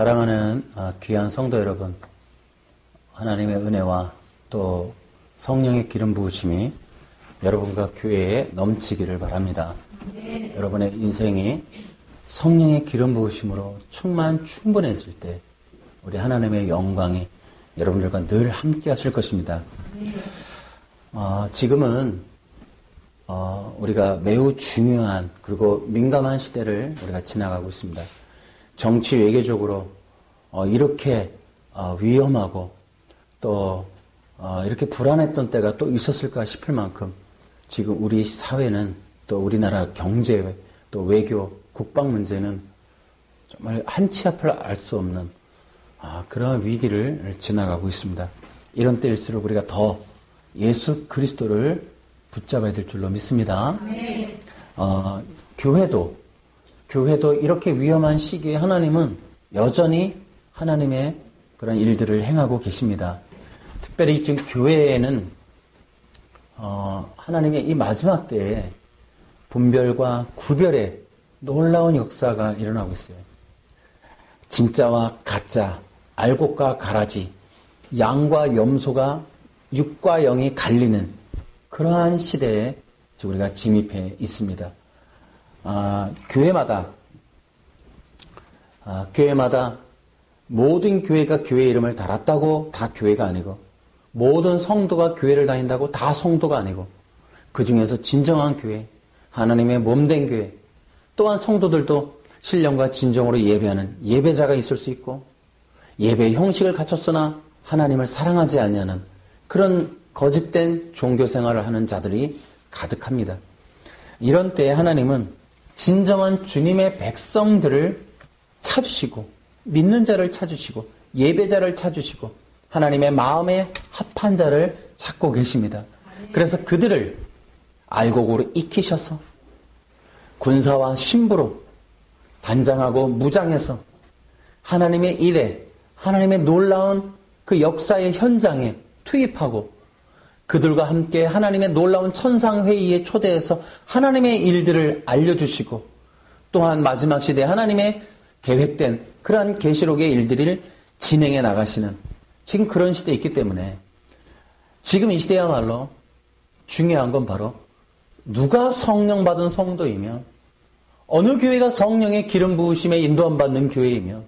사랑하는 귀한 성도 여러분, 하나님의 은혜와 또 성령의 기름 부으심이 여러분과 교회에 넘치기를 바랍니다. 네. 여러분의 인생이 성령의 기름 부으심으로 충분해질 때 우리 하나님의 영광이 여러분들과 늘 함께 하실 것입니다. 네. 지금은 우리가 매우 중요한 그리고 민감한 시대를 우리가 지나가고 있습니다. 정치 외교적으로 이렇게 위험하고 또 이렇게 불안했던 때가 또 있었을까 싶을 만큼 지금 우리 사회는 또 우리나라 경제 또 외교 국방 문제는 정말 한치 앞을 알 수 없는 그러한 위기를 지나가고 있습니다. 이런 때일수록 우리가 더 예수 그리스도를 붙잡아야 될 줄로 믿습니다. 교회도 이렇게 위험한 시기에 하나님은 여전히 하나님의 그런 일들을 행하고 계십니다. 특별히 지금 교회에는 하나님의 이 마지막 때에 분별과 구별의 놀라운 역사가 일어나고 있어요. 진짜와 가짜, 알곡과 가라지, 양과 염소가 육과 영이 갈리는 그러한 시대에 우리가 진입해 있습니다. 교회마다 모든 교회가 교회 이름을 달았다고 다 교회가 아니고, 모든 성도가 교회를 다닌다고 다 성도가 아니고, 그 중에서 진정한 교회, 하나님의 몸된 교회, 또한 성도들도 신령과 진정으로 예배하는 예배자가 있을 수 있고, 예배의 형식을 갖췄으나 하나님을 사랑하지 아니하는 그런 거짓된 종교 생활을 하는 자들이 가득합니다. 이런 때에 하나님은 진정한 주님의 백성들을 찾으시고, 믿는 자를 찾으시고, 예배자를 찾으시고, 하나님의 마음에 합한 자를 찾고 계십니다. 그래서 그들을 알곡으로 익히셔서 군사와 신부로 단장하고 무장해서 하나님의 일에, 하나님의 놀라운 그 역사의 현장에 투입하고, 그들과 함께 하나님의 놀라운 천상회의에 초대해서 하나님의 일들을 알려주시고, 또한 마지막 시대에 하나님의 계획된 그러한 계시록의 일들을 진행해 나가시는 지금 그런 시대에 있기 때문에, 지금 이 시대야말로 중요한 건 바로 누가 성령 받은 성도이며, 어느 교회가 성령의 기름 부으심에 인도함 받는 교회이며,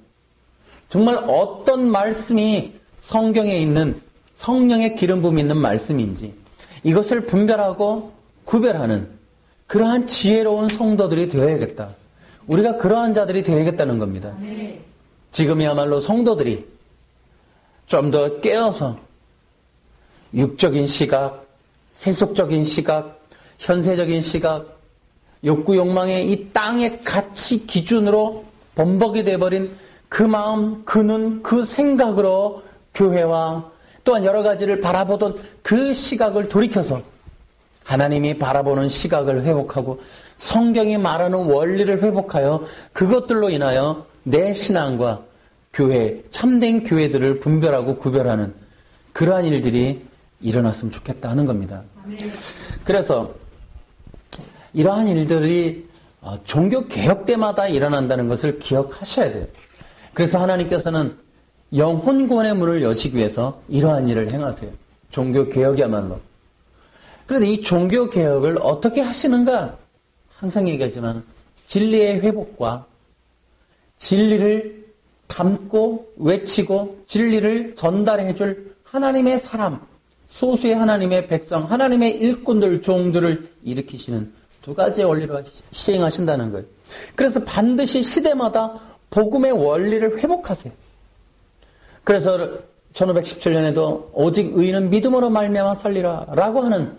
정말 어떤 말씀이 성경에 있는 성령의 기름 부음이 있는 말씀인지 이것을 분별하고 구별하는 그러한 지혜로운 성도들이 되어야겠다. 우리가 그러한 자들이 되어야겠다는 겁니다. 지금이야말로 성도들이 좀 더 깨어서 육적인 시각, 세속적인 시각, 현세적인 시각, 욕구 욕망의 이 땅의 가치 기준으로 범벅이 되어버린 그 마음, 그 눈, 그 생각으로 교회와 또한 여러 가지를 바라보던 그 시각을 돌이켜서 하나님이 바라보는 시각을 회복하고 성경이 말하는 원리를 회복하여 그것들로 인하여 내 신앙과 교회, 참된 교회들을 분별하고 구별하는 그러한 일들이 일어났으면 좋겠다 하는 겁니다. 그래서 이러한 일들이 종교 개혁 때마다 일어난다는 것을 기억하셔야 돼요. 그래서 하나님께서는 영혼 구원의 문을 여시기 위해서 이러한 일을 행하세요. 종교 개혁이야말로. 그런데 이 종교 개혁을 어떻게 하시는가? 항상 얘기하지만 진리의 회복과 진리를 담고 외치고 진리를 전달해 줄 하나님의 사람, 소수의 하나님의 백성, 하나님의 일꾼들, 종들을 일으키시는 두 가지의 원리로 시행하신다는 거예요. 그래서 반드시 시대마다 복음의 원리를 회복하세요. 그래서 1517년에도 오직 의인은 믿음으로 말미암아 살리라 라고 하는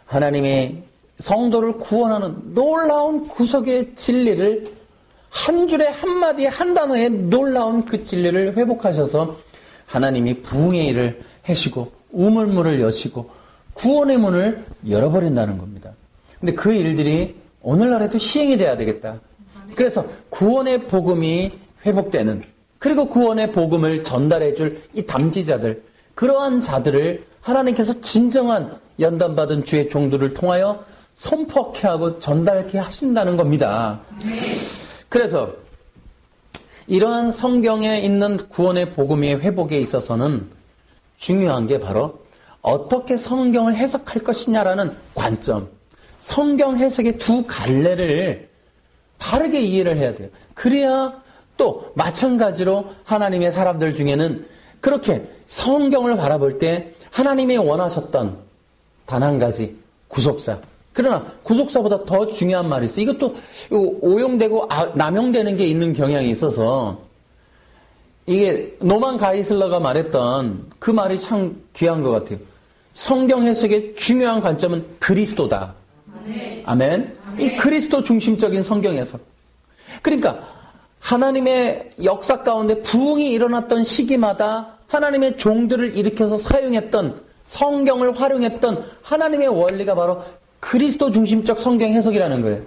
하나님의 성도를 구원하는 놀라운 구속의 진리를 한 줄에 한마디에 한 단어에 놀라운 그 진리를 회복하셔서 하나님이 부흥의 일을 하시고 우물물을 여시고 구원의 문을 열어버린다는 겁니다. 근데 그 일들이 오늘날에도 시행이 돼야 되겠다. 그래서 구원의 복음이 회복되는, 그리고 구원의 복음을 전달해줄 이 담지자들, 그러한 자들을 하나님께서 진정한 연단받은 주의 종들을 통하여 선포케 하고 전달케 하신다는 겁니다. 그래서 이러한 성경에 있는 구원의 복음의 회복에 있어서는 중요한 게 바로 어떻게 성경을 해석할 것이냐라는 관점, 성경 해석의 두 갈래를 바르게 이해를 해야 돼요. 그래야 또 마찬가지로 하나님의 사람들 중에는 그렇게 성경을 바라볼 때 하나님이 원하셨던 단 한 가지, 구속사. 그러나 구속사보다 더 중요한 말이 있어요. 이것도 오용되고 남용되는 게 있는 경향이 있어서 이게 노만 가이슬러가 말했던 그 말이 참 귀한 것 같아요. 성경 해석의 중요한 관점은 그리스도다. 아멘. 이 그리스도 중심적인 성경 해석. 그러니까 하나님의 역사 가운데 부흥이 일어났던 시기마다 하나님의 종들을 일으켜서 사용했던 성경을 활용했던 하나님의 원리가 바로 그리스도 중심적 성경 해석이라는 거예요.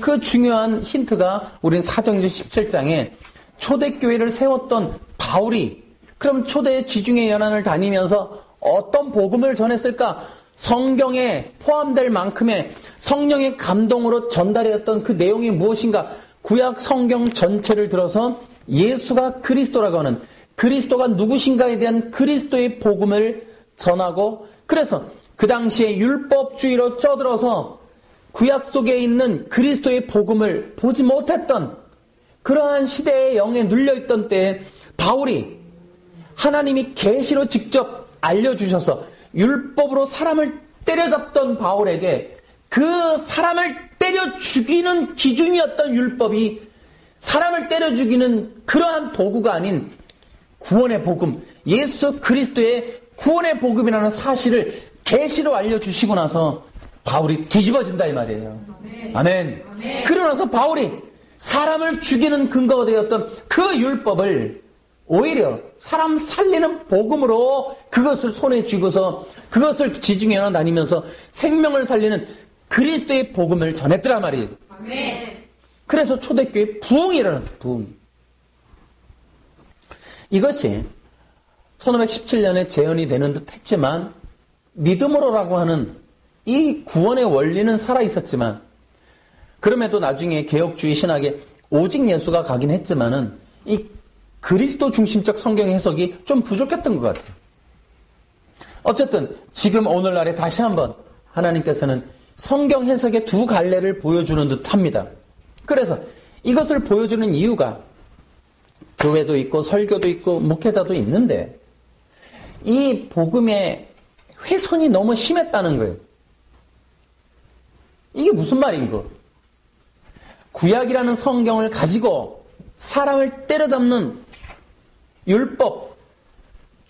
그 중요한 힌트가 우린 사도행전 17장에 초대교회를 세웠던 바울이 그럼 초대 지중해 연안을 다니면서 어떤 복음을 전했을까? 성경에 포함될 만큼의 성령의 감동으로 전달했던 그 내용이 무엇인가? 구약 성경 전체를 들어서 예수가 그리스도라고 하는 그리스도가 누구신가에 대한 그리스도의 복음을 전하고 그래서 그 당시에 율법주의로 쩌들어서 구약 속에 있는 그리스도의 복음을 보지 못했던 그러한 시대의 영에 눌려있던 때에 바울이 하나님이 계시로 직접 알려주셔서 율법으로 사람을 때려잡던 바울에게 그 사람을 때려 죽이는 기준이었던 율법이 사람을 때려 죽이는 그러한 도구가 아닌 구원의 복음, 예수 그리스도의 구원의 복음이라는 사실을 계시로 알려주시고 나서 바울이 뒤집어진다 이 말이에요. 아멘. 그러나서 바울이 사람을 죽이는 근거가 되었던 그 율법을 오히려 사람 살리는 복음으로 그것을 손에 쥐고서 그것을 지중해 다니면서 생명을 살리는 그리스도의 복음을 전했더라 말이에요. 그래서 초대교회 부흥이 일어났어요. 부흥. 이것이 1517년에 재현이 되는 듯 했지만 믿음으로라고 하는 이 구원의 원리는 살아있었지만 그럼에도 나중에 개혁주의 신학에 오직 예수가 가긴 했지만은 이 그리스도 중심적 성경 해석이 좀 부족했던 것 같아요. 어쨌든 지금 오늘날에 다시 한번 하나님께서는 성경 해석의 두 갈래를 보여주는 듯 합니다. 그래서 이것을 보여주는 이유가 교회도 있고 설교도 있고 목회자도 있는데 이 복음의 훼손이 너무 심했다는 거예요. 이게 무슨 말인가? 구약이라는 성경을 가지고 사람을 때려잡는 율법,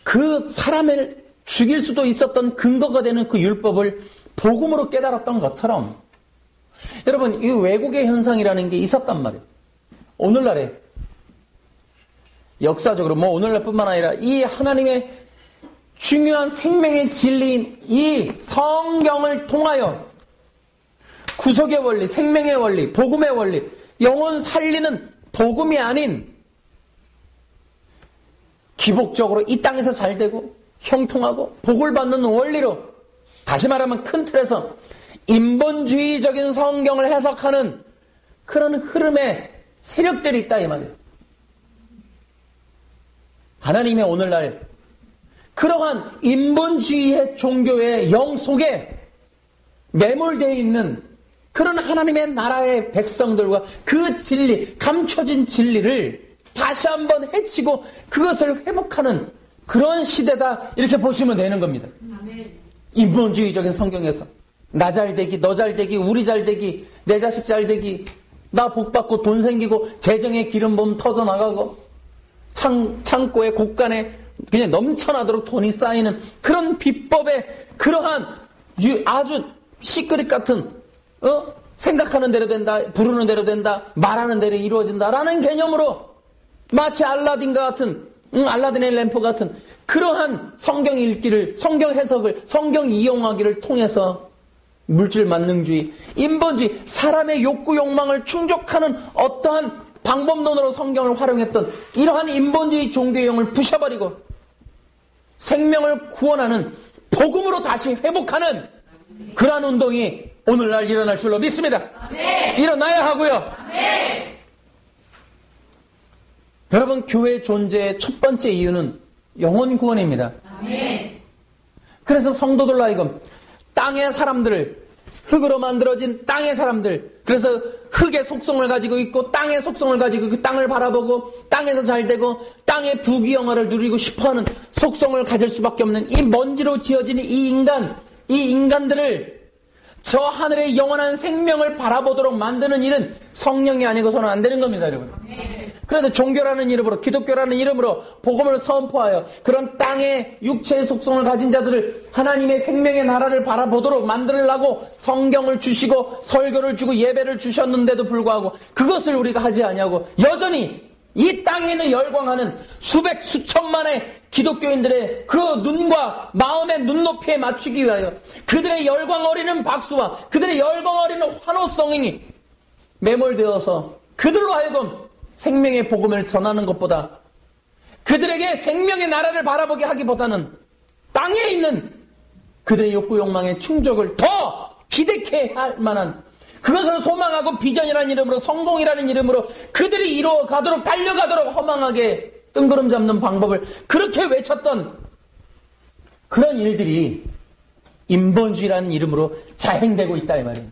그 사람을 죽일 수도 있었던 근거가 되는 그 율법을 복음으로 깨달았던 것처럼 여러분 이 왜곡의 현상이라는 게 있었단 말이에요. 오늘날에 역사적으로 오늘날뿐만 아니라 이 하나님의 중요한 생명의 진리인 이 성경을 통하여 구속의 원리, 생명의 원리, 복음의 원리, 영혼 살리는 복음이 아닌 기복적으로 이 땅에서 잘 되고 형통하고 복을 받는 원리로 다시 말하면 큰 틀에서 인본주의적인 성경을 해석하는 그런 흐름의 세력들이 있다 이 말이에요. 하나님의 오늘날 그러한 인본주의의 종교의 영 속에 매몰되어 있는 그런 하나님의 나라의 백성들과 그 진리, 감춰진 진리를 다시 한번 해치고 그것을 회복하는 그런 시대다 이렇게 보시면 되는 겁니다. 인본주의적인 성경에서 나 잘되기, 너 잘되기, 우리 잘되기, 내 자식 잘되기, 나 복받고 돈 생기고 재정의 기름 부음 터져나가고 창고에 곳간에 그냥 넘쳐나도록 돈이 쌓이는 그런 비법의 그러한 아주 시크릿 같은 생각하는 대로 된다, 부르는 대로 된다, 말하는 대로 이루어진다라는 개념으로 마치 알라딘과 같은 알라딘의 램프 같은 그러한 성경 읽기를, 성경 해석을, 성경 이용하기를 통해서 물질 만능주의, 인본주의, 사람의 욕구 욕망을 충족하는 어떠한 방법론으로 성경을 활용했던 이러한 인본주의 종교형을 부셔버리고 생명을 구원하는 복음으로 다시 회복하는 그러한 운동이 오늘날 일어날 줄로 믿습니다. 아멘. 일어나야 하고요. 아멘. 여러분, 교회 존재의 첫 번째 이유는 영혼 구원입니다. 아멘. 그래서 성도들로 하여금 땅의 사람들을, 흙으로 만들어진 땅의 사람들, 그래서 흙의 속성을 가지고 있고 땅의 속성을 가지고 그 땅을 바라보고 땅에서 잘 되고 땅의 부귀영화를 누리고 싶어하는 속성을 가질 수밖에 없는 이 먼지로 지어진 이 인간들을 저 하늘의 영원한 생명을 바라보도록 만드는 일은 성령이 아니고서는 안 되는 겁니다, 여러분. 그런데 종교라는 이름으로, 기독교라는 이름으로 복음을 선포하여 그런 땅의 육체의 속성을 가진 자들을 하나님의 생명의 나라를 바라보도록 만들려고 성경을 주시고 설교를 주고 예배를 주셨는데도 불구하고 그것을 우리가 하지 아니하고 여전히 이 땅에 있는 열광하는 수백 수천만의 기독교인들의 그 눈과 마음의 눈높이에 맞추기 위하여 그들의 열광 어리는 박수와 그들의 열광 어리는 환호성이 매몰되어서 그들로 하여금 생명의 복음을 전하는 것보다 그들에게 생명의 나라를 바라보게 하기보다는 땅에 있는 그들의 욕구 욕망의 충족을 더 기대케 할 만한 그것을 소망하고 비전이라는 이름으로 성공이라는 이름으로 그들이 이루어가도록 달려가도록 허망하게 뜬구름 잡는 방법을 그렇게 외쳤던 그런 일들이 인본주의라는 이름으로 자행되고 있다 이 말이에요.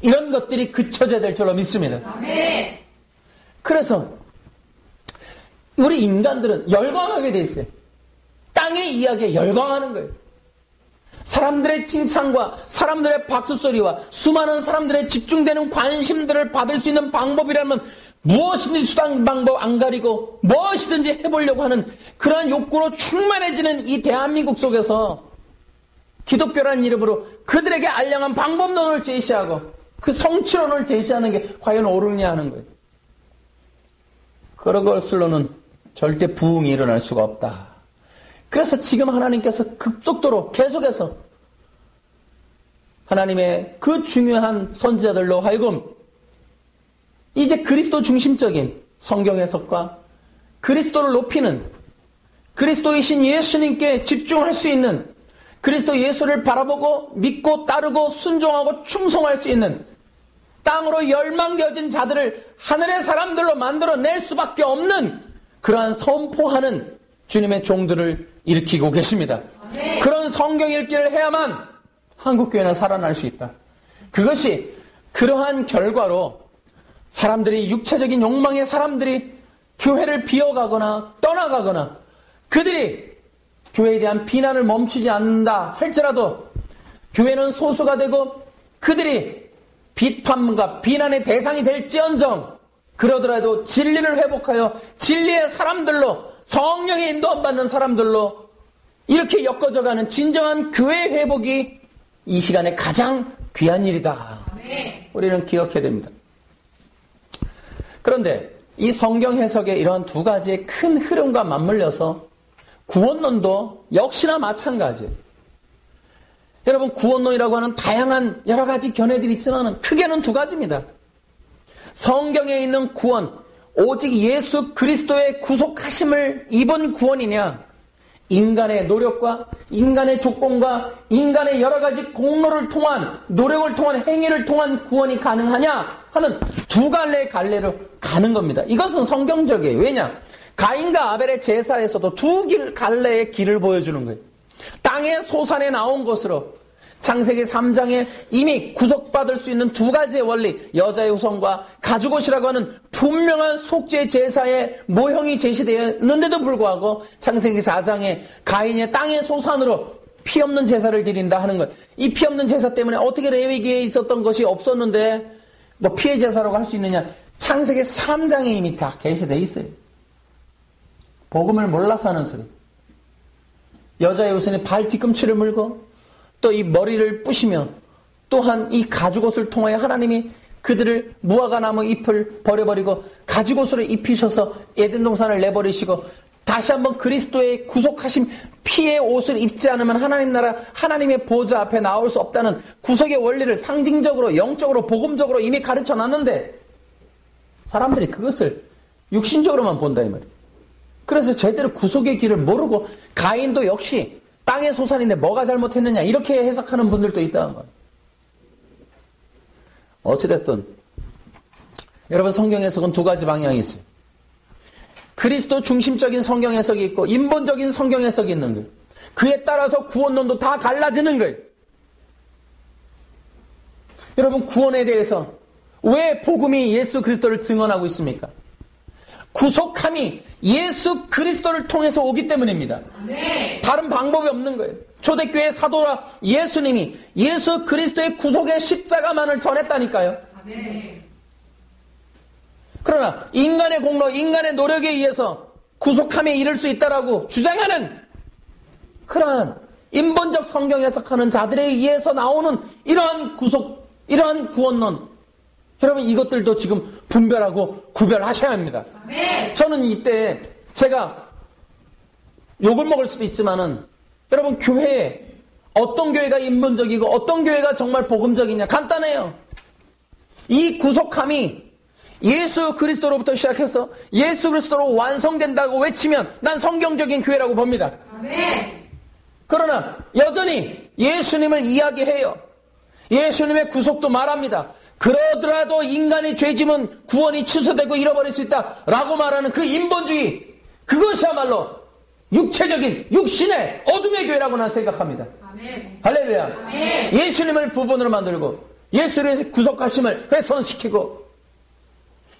이런 것들이 그쳐져야 될 줄로 믿습니다. 아멘. 그래서 우리 인간들은 열광하게 돼 있어요. 땅의 이야기에 열광하는 거예요. 사람들의 칭찬과 사람들의 박수소리와 수많은 사람들의 집중되는 관심들을 받을 수 있는 방법이라면 무엇이든지 수단 방법 안 가리고 무엇이든지 해보려고 하는 그러한 욕구로 충만해지는 이 대한민국 속에서 기독교라는 이름으로 그들에게 알량한 방법론을 제시하고 그 성취론을 제시하는 게 과연 옳으냐 하는 거예요. 그런 것으로는 절대 부흥이 일어날 수가 없다. 그래서 지금 하나님께서 급속도로 계속해서 하나님의 그 중요한 선지자들로 하여금 이제 그리스도 중심적인 성경 해석과 그리스도를 높이는 그리스도이신 예수님께 집중할 수 있는 그리스도 예수를 바라보고 믿고 따르고 순종하고 충성할 수 있는 땅으로 열망되어진 자들을 하늘의 사람들로 만들어낼 수밖에 없는 그러한 선포하는 주님의 종들을 일으키고 계십니다. 그런 성경 읽기를 해야만 한국교회는 살아날 수 있다. 그것이 그러한 결과로 사람들이 육체적인 욕망의 사람들이 교회를 비워가거나 떠나가거나 그들이 교회에 대한 비난을 멈추지 않는다 할지라도 교회는 소수가 되고 그들이 비판과 비난의 대상이 될지언정 그러더라도 진리를 회복하여 진리의 사람들로 성령의 인도함 받는 사람들로 이렇게 엮어져가는 진정한 교회 회복이 이 시간에 가장 귀한 일이다. 우리는 기억해야 됩니다. 그런데 이 성경 해석의 이러한 두 가지의 큰 흐름과 맞물려서 구원론도 역시나 마찬가지예요. 여러분 구원론이라고 하는 다양한 여러 가지 견해들이 있지만 크게는 두 가지입니다. 성경에 있는 구원, 오직 예수 그리스도의 구속하심을 입은 구원이냐 인간의 노력과 인간의 조건과 인간의 여러 가지 공로를 통한 노력을 통한 행위를 통한 구원이 가능하냐 하는 두 갈래의 갈래로 가는 겁니다. 이것은 성경적이에요. 왜냐? 가인과 아벨의 제사에서도 두 갈래의 길을 보여주는 거예요. 땅의 소산에 나온 것으로 창세기 3장에 이미 구속받을 수 있는 두 가지의 원리, 여자의 후손과 가죽옷이라고 하는 분명한 속죄 제사의 모형이 제시되었는데도 불구하고 창세기 4장에 가인의 땅의 소산으로 피 없는 제사를 드린다 하는 것. 이 피 없는 제사 때문에 어떻게 레위기에 있었던 것이 없었는데 뭐 피해 제사라고 할 수 있느냐. 창세기 3장에 이미 다 게시되어 있어요. 복음을 몰라서 하는 소리. 여자의 후손이 발 뒤꿈치를 물고 또 이 머리를 부시며 또한 이 가죽옷을 통하여 하나님이 그들을 무화과나무 잎을 버려버리고 가죽옷을 입히셔서 에덴 동산을 내버리시고 다시 한번 그리스도의 구속하심 피의 옷을 입지 않으면 하나님 나라 하나님의 보좌 앞에 나올 수 없다는 구속의 원리를 상징적으로 영적으로 복음적으로 이미 가르쳐 놨는데 사람들이 그것을 육신적으로만 본다 이 말이에요. 그래서 제대로 구속의 길을 모르고 가인도 역시 땅의 소산인데 뭐가 잘못했느냐 이렇게 해석하는 분들도 있다는 거예요. 어찌됐든 여러분 성경 해석은 두 가지 방향이 있어요. 그리스도 중심적인 성경 해석이 있고 인본적인 성경 해석이 있는 거예요. 그에 따라서 구원론도 다 갈라지는 거예요. 여러분, 구원에 대해서 왜 복음이 예수 그리스도를 증언하고 있습니까? 구속함이 예수 그리스도를 통해서 오기 때문입니다. 네. 다른 방법이 없는 거예요. 초대교회 사도라 예수님이 예수 그리스도의 구속의 십자가만을 전했다니까요. 네. 그러나 인간의 공로, 인간의 노력에 의해서 구속함에 이를 수 있다라고 주장하는 그러한 인본적 성경 해석하는 자들에 의해서 나오는 이러한 구속, 이러한 구원론, 여러분 이것들도 지금 분별하고 구별하셔야 합니다. 네. 저는 이때 제가 욕을 먹을 수도 있지만은 여러분, 교회에 어떤 교회가 인본적이고 어떤 교회가 정말 복음적이냐 간단해요. 이 구속함이 예수 그리스도로부터 시작해서 예수 그리스도로 완성된다고 외치면 난 성경적인 교회라고 봅니다. 네. 그러나 여전히 예수님을 이야기해요. 예수님의 구속도 말합니다. 그러더라도 인간의 죄짐은 구원이 취소되고 잃어버릴 수 있다라고 말하는 그 인본주의, 그것이야말로 육체적인 육신의 어둠의 교회라고 난 생각합니다. 아멘. 할렐루야. 아멘. 예수님을 부본으로 만들고 예수의 구속하심을 훼손시키고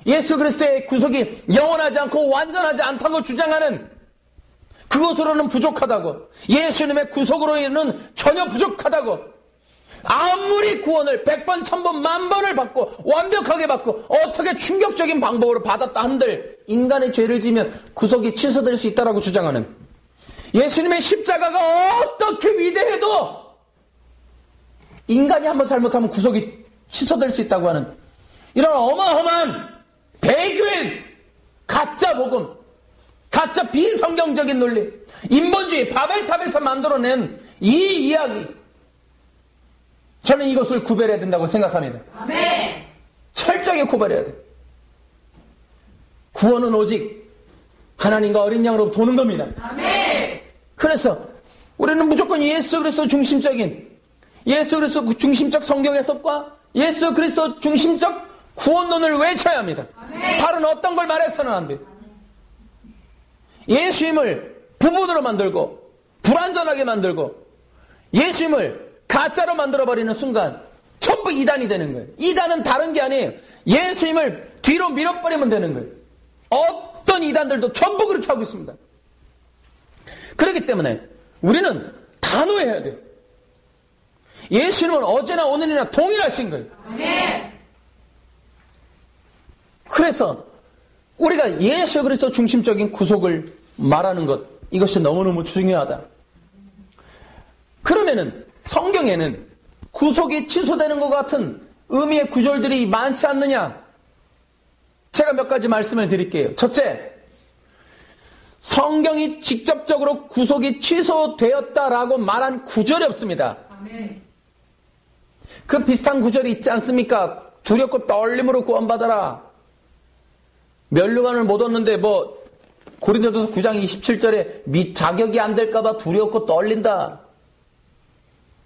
예수 그리스도의 구속이 영원하지 않고 완전하지 않다고 주장하는 그것으로는 부족하다고, 예수님의 구속으로는 전혀 부족하다고, 아무리 구원을 100번, 1000번, 10,000번을 받고 완벽하게 받고 어떻게 충격적인 방법으로 받았다 한들 인간의 죄를 지면 구속이 취소될 수 있다라고 주장하는, 예수님의 십자가가 어떻게 위대해도 인간이 한번 잘못하면 구속이 취소될 수 있다고 하는 이런 어마어마한 배교인 가짜 복음, 가짜 비성경적인 논리, 인본주의 바벨탑에서 만들어낸 이 이야기, 저는 이것을 구별해야 된다고 생각합니다. 아멘. 철저하게 구별해야 돼요. 구원은 오직 하나님과 어린 양으로부터 오는 겁니다. 아멘. 그래서 우리는 무조건 예수 그리스도 중심적인, 예수 그리스도 중심적 성경 해석과 예수 그리스도 중심적 구원론을 외쳐야 합니다. 아멘. 다른 어떤 걸 말해서는 안 돼요. 예수님을 부분으로 만들고 불완전하게 만들고 예수님을 가짜로 만들어버리는 순간 전부 이단이 되는 거예요. 이단은 다른 게 아니에요. 예수님을 뒤로 밀어버리면 되는 거예요. 어떤 이단들도 전부 그렇게 하고 있습니다. 그렇기 때문에 우리는 단호해야 돼요. 예수님은 어제나 오늘이나 동일하신 거예요. 아멘. 그래서 우리가 예수 그리스도 중심적인 구속을 말하는 것, 이것이 너무너무 중요하다. 그러면은 성경에는 구속이 취소되는 것 같은 의미의 구절들이 많지 않느냐? 제가 몇 가지 말씀을 드릴게요. 첫째, 성경이 직접적으로 구속이 취소되었다라고 말한 구절이 없습니다. 아멘. 그 비슷한 구절이 있지 않습니까? 두렵고 떨림으로 구원받아라. 면류관을 못 얻는데 고린도전서 9장 27절에 자격이 안 될까봐 두렵고 떨린다.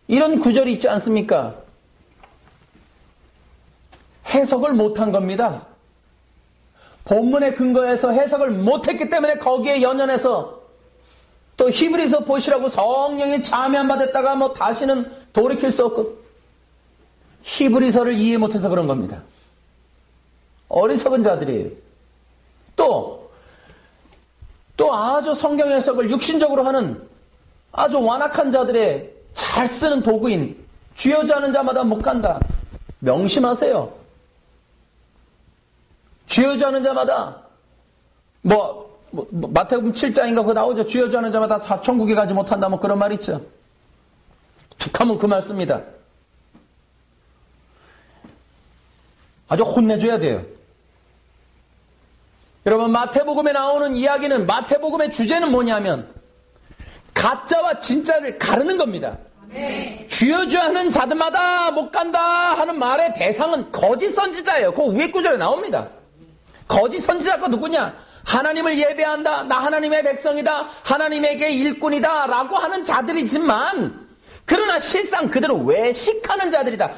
이런 구절이 있지 않습니까? 해석을 못한 겁니다. 본문에 근거해서 해석을 못했기 때문에 거기에 연연해서 또 히브리서 보시라고 성령이 참여한 바 됐다가 다시는 돌이킬 수 없고 히브리서를 이해 못해서 그런 겁니다. 어리석은 자들이에요. 또 아주 성경 해석을 육신적으로 하는 아주 완악한 자들의 잘 쓰는 도구인 쥐어짜는 자마다 못 간다. 명심하세요. 쥐어짜는 자마다 마태복음 7장인가 그거 나오죠. 쥐어짜는 자마다 다 천국에 가지 못한다. 그런 말 있죠. 죽하면 그 말 씁니다. 아주 혼내줘야 돼요. 여러분, 마태복음에 나오는 이야기는, 마태복음의 주제는 뭐냐면 가짜와 진짜를 가르는 겁니다. 아멘. 쥐어주하는 자들마다 못 간다 하는 말의 대상은 거짓 선지자예요. 그 위에 구절에 나옵니다. 거짓 선지자가 누구냐? 하나님을 예배한다, 나 하나님의 백성이다, 하나님에게 일꾼이다 라고 하는 자들이지만, 그러나 실상 그들은 외식하는 자들이다.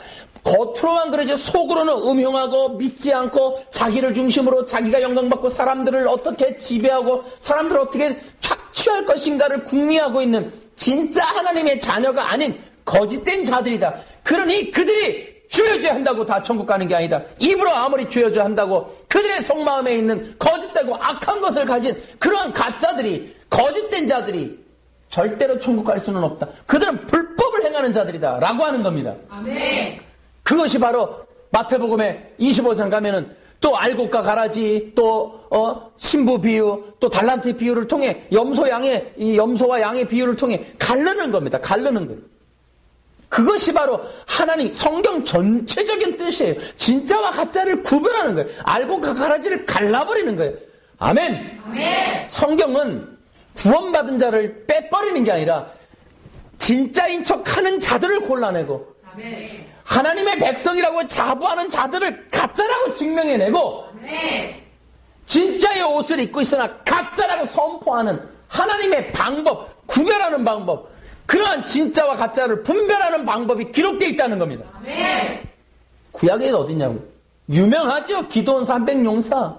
겉으로만 그러지 속으로는 음흉하고 믿지 않고 자기를 중심으로 자기가 영광받고 사람들을 어떻게 지배하고 사람들을 어떻게 착취할 것인가를 궁리하고 있는 진짜 하나님의 자녀가 아닌 거짓된 자들이다. 그러니 그들이 주여주여 한다고 다 천국 가는 게 아니다. 입으로 아무리 주여주여 한다고 그들의 속마음에 있는 거짓되고 악한 것을 가진 그러한 가짜들이, 거짓된 자들이 절대로 천국 갈 수는 없다. 그들은 불법을 행하는 자들이다 라고 하는 겁니다. 아멘. 그것이 바로 마태복음에 25장 가면은 또 알곡과 가라지, 또 신부 비유, 또 달란트 비유를 통해 염소와 양의 비유를 통해 가르는 겁니다. 가르는 거예요. 그것이 바로 하나님 성경 전체적인 뜻이에요. 진짜와 가짜를 구별하는 거예요. 알곡과 가라지를 갈라버리는 거예요. 아멘. 아멘. 성경은 구원받은 자를 빼버리는 게 아니라 진짜인 척하는 자들을 골라내고 아멘. 하나님의 백성이라고 자부하는 자들을 가짜라고 증명해내고 아멘. 진짜의 옷을 입고 있으나 가짜라고 선포하는 하나님의 방법, 구별하는 방법, 그러한 진짜와 가짜를 분별하는 방법이 기록되어 있다는 겁니다. 아멘. 구약에 어디냐고? 유명하죠. 기도원 300 용사,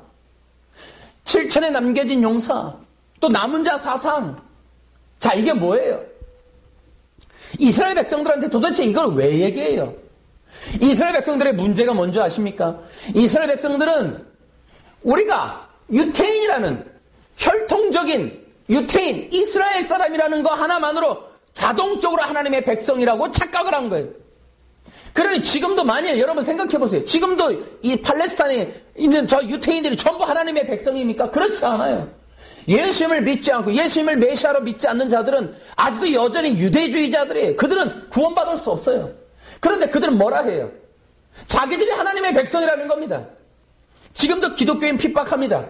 7천에 남겨진 용사, 또 남은 자 사상. 자, 이게 뭐예요? 이스라엘 백성들한테 도대체 이걸 왜 얘기해요? 이스라엘 백성들의 문제가 뭔지 아십니까? 이스라엘 백성들은 우리가 유태인이라는 혈통적인 유태인, 이스라엘 사람이라는 거 하나만으로 자동적으로 하나님의 백성이라고 착각을 한 거예요. 그러니 지금도 만일 여러분 생각해 보세요. 지금도 이 팔레스타인에 있는 저 유태인들이 전부 하나님의 백성입니까? 그렇지 않아요. 예수님을 믿지 않고 예수님을 메시아로 믿지 않는 자들은 아직도 여전히 유대주의자들이에요. 그들은 구원받을 수 없어요. 그런데 그들은 뭐라 해요? 자기들이 하나님의 백성이라는 겁니다. 지금도 기독교인 핍박합니다.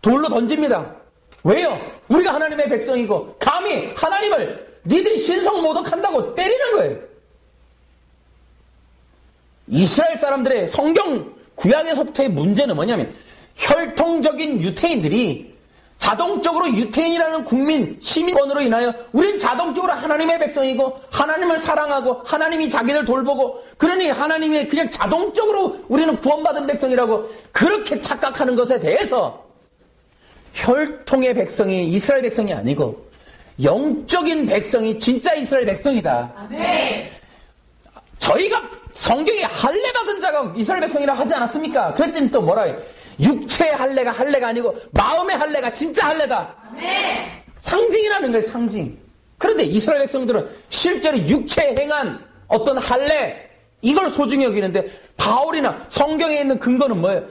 돌로 던집니다. 왜요? 우리가 하나님의 백성이고 감히 하나님을 니들이 신성 모독한다고 때리는 거예요. 이스라엘 사람들의 성경 구약에서부터의 문제는 뭐냐면 혈통적인 유태인들이 자동적으로 유태인이라는 국민 시민권으로 인하여 우린 자동적으로 하나님의 백성이고 하나님을 사랑하고 하나님이 자기를 돌보고 그러니 하나님이 그냥 자동적으로 우리는 구원받은 백성이라고 그렇게 착각하는 것에 대해서 혈통의 백성이 이스라엘 백성이 아니고 영적인 백성이 진짜 이스라엘 백성이다. 아멘. 저희가 성경에 할례 받은 자가 이스라엘 백성이라고 하지 않았습니까? 그랬더니 또 뭐라 해요? 육체의 할례가 할례가 아니고 마음의 할례가 진짜 할례다. 아멘. 상징이라는 거예요, 상징. 그런데 이스라엘 백성들은 실제로 육체에 행한 어떤 할례 이걸 소중히 여기는데 바울이나 성경에 있는 근거는 뭐예요?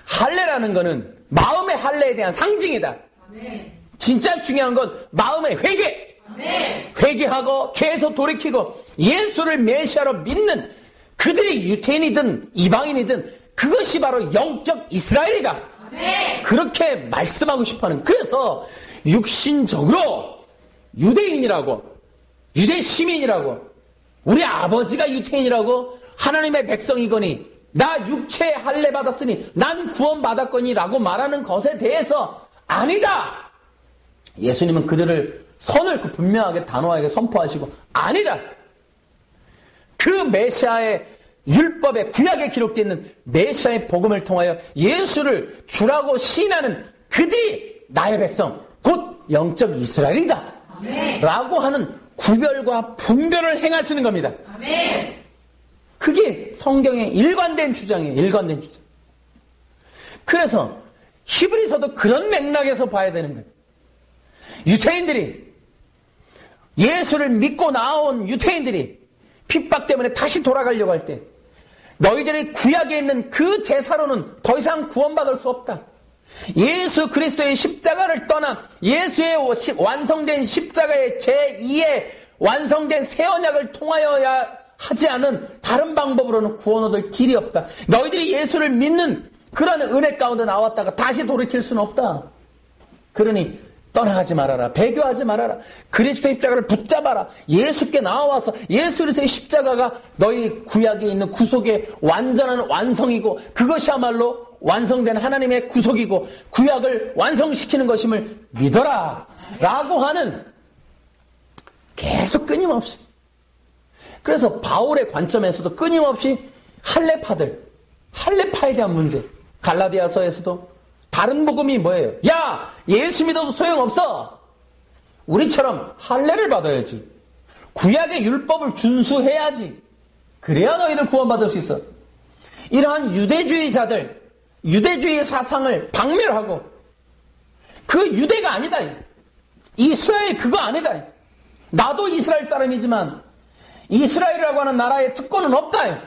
할례라는 거는 마음의 할례에 대한 상징이다. 아멘. 진짜 중요한 건 마음의 회개. 아멘. 회개하고 죄에서 돌이키고 예수를 메시아로 믿는 그들이 유태인이든 이방인이든 그것이 바로 영적 이스라엘이다. 아멘. 그렇게 말씀하고 싶어하는. 그래서 육신적으로 유대인이라고 유대 시민이라고 우리 아버지가 유태인이라고 하나님의 백성이거니 나 육체에 할례 받았으니 난 구원받았거니 라고 말하는 것에 대해서 아니다. 예수님은 그들을 선을 분명하게 단호하게 선포하시고 아니다. 그 메시아의 율법의 구약에 기록되어 있는 메시아의 복음을 통하여 예수를 주라고 시인하는 그들이 나의 백성 곧 영적 이스라엘이다. 아멘. 라고 하는 구별과 분별을 행하시는 겁니다. 아멘. 그게 성경의 일관된 주장이에요. 일관된 주장. 그래서 히브리서도 그런 맥락에서 봐야 되는 거예요. 유태인들이 예수를 믿고 나온 유태인들이 핍박 때문에 다시 돌아가려고 할 때 너희들이 구약에 있는 그 제사로는 더 이상 구원받을 수 없다. 예수 그리스도의 십자가를 떠나 예수의 완성된 십자가의 제2의 완성된 새 언약을 통하여야 하지 않은 다른 방법으로는 구원 얻을 길이 없다. 너희들이 예수를 믿는 그런 은혜 가운데 나왔다가 다시 돌이킬 수는 없다. 그러니 떠나가지 말아라. 배교하지 말아라. 그리스도의 십자가를 붙잡아라. 예수께 나와서 예수 그리스도의 십자가가 너희 구약에 있는 구속의 완전한 완성이고 그것이야말로 완성된 하나님의 구속이고 구약을 완성시키는 것임을 믿어라. 라고 하는 계속 끊임없이. 그래서 바울의 관점에서도 끊임없이 할례파에 대한 문제. 갈라디아서에서도 다른 복음이 뭐예요? 야, 예수 믿어도 소용없어. 우리처럼 할례를 받아야지. 구약의 율법을 준수해야지. 그래야 너희들 구원받을 수 있어. 이러한 유대주의자들, 유대주의 사상을 박멸하고 그 유대가 아니다. 이스라엘 그거 아니다. 나도 이스라엘 사람이지만 이스라엘이라고 하는 나라의 특권은 없다.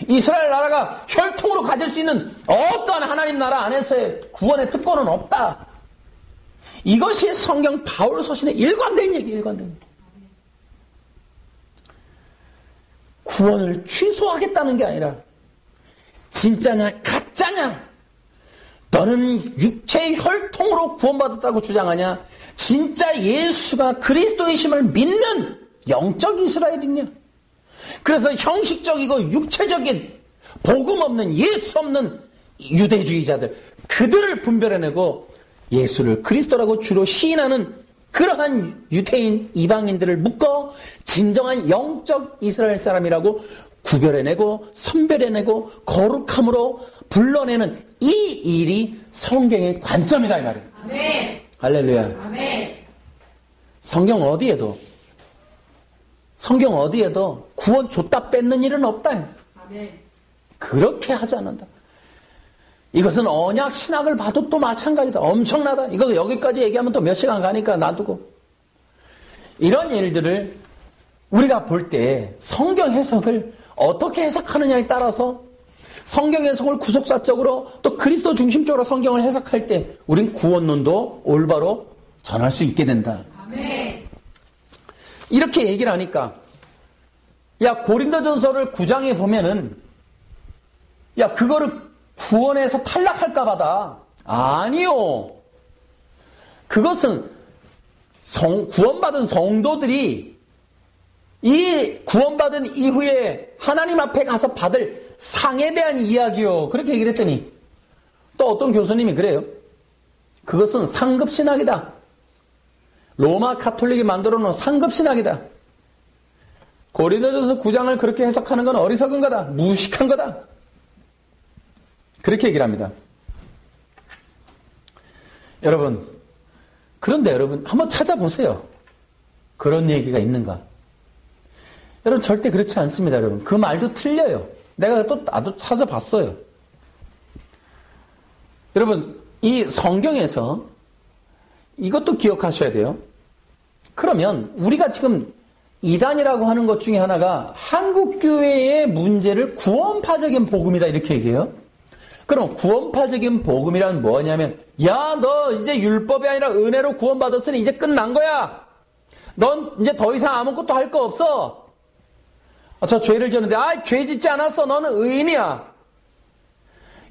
이스라엘 나라가 혈통으로 가질 수 있는 어떠한 하나님 나라 안에서의 구원의 특권은 없다. 이것이 성경 바울 서신의 일관된 얘기, 일관된 얘기. 구원을 취소하겠다는 게 아니라 진짜냐 가짜냐, 너는 육체의 혈통으로 구원받았다고 주장하냐, 진짜 예수가 그리스도이심을 믿는 영적 이스라엘이냐. 그래서 형식적이고 육체적인 복음 없는 예수 없는 유대주의자들, 그들을 분별해내고 예수를 그리스도라고 주로 시인하는 그러한 유대인 이방인들을 묶어 진정한 영적 이스라엘 사람이라고 구별해내고 선별해내고 거룩함으로 불러내는 이 일이 성경의 관점이다, 이 말이에요. 아멘. 할렐루야. 아멘. 성경 어디에도 구원 줬다 뺏는 일은 없다. 아멘. 그렇게 하지 않는다. 이것은 언약 신학을 봐도 또 마찬가지다. 엄청나다. 이거 여기까지 얘기하면 또 몇 시간 가니까 놔두고. 이런 일들을 우리가 볼 때 성경 해석을 어떻게 해석하느냐에 따라서 성경 해석을 구속사적으로 또 그리스도 중심적으로 성경을 해석할 때 우린 구원론도 올바로 전할 수 있게 된다. 아멘. 이렇게 얘기를 하니까, 야, 고린도전서를 9장에 보면은, 야, 그거를 구원에서 탈락할까봐다. 아니요. 그것은 구원받은 성도들이 이 구원받은 이후에 하나님 앞에 가서 받을 상에 대한 이야기요. 그렇게 얘기를 했더니 또 어떤 교수님이 그래요. 그것은 상급신학이다. 로마 가톨릭이 만들어 놓은 상급신학이다. 고린도전서 9장을 그렇게 해석하는 건 어리석은 거다. 무식한 거다. 그렇게 얘기를 합니다. 여러분, 그런데 여러분 한번 찾아보세요. 그런 얘기가 있는가? 여러분 절대 그렇지 않습니다. 여러분 그 말도 틀려요. 나도 찾아봤어요. 여러분 이 성경에서 이것도 기억하셔야 돼요. 그러면 우리가 지금 이단이라고 하는 것 중에 하나가 한국교회의 문제를 구원파적인 복음이다 이렇게 얘기해요. 그럼 구원파적인 복음이란 뭐냐면, 야, 너 이제 율법이 아니라 은혜로 구원받았으니 이제 끝난 거야. 넌 이제 더 이상 아무것도 할 거 없어. 저 죄를 지었는데, 죄 짓지 않았어. 너는 의인이야.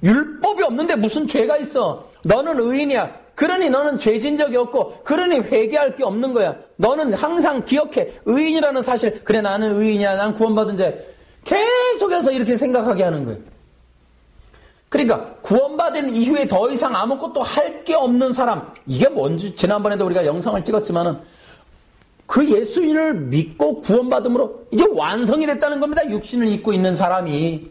율법이 없는데 무슨 죄가 있어. 너는 의인이야. 그러니 너는 죄진 적이 없고, 그러니 회개할 게 없는 거야. 너는 항상 기억해. 의인이라는 사실. 그래, 나는 의인이야. 난 구원받은 자야. 계속해서 이렇게 생각하게 하는 거예요. 그러니까 구원받은 이후에 더 이상 아무것도 할 게 없는 사람, 이게 뭔지 지난번에도 우리가 영상을 찍었지만은 그 예수님을 믿고 구원받음으로 이제 완성이 됐다는 겁니다. 육신을 입고 있는 사람이.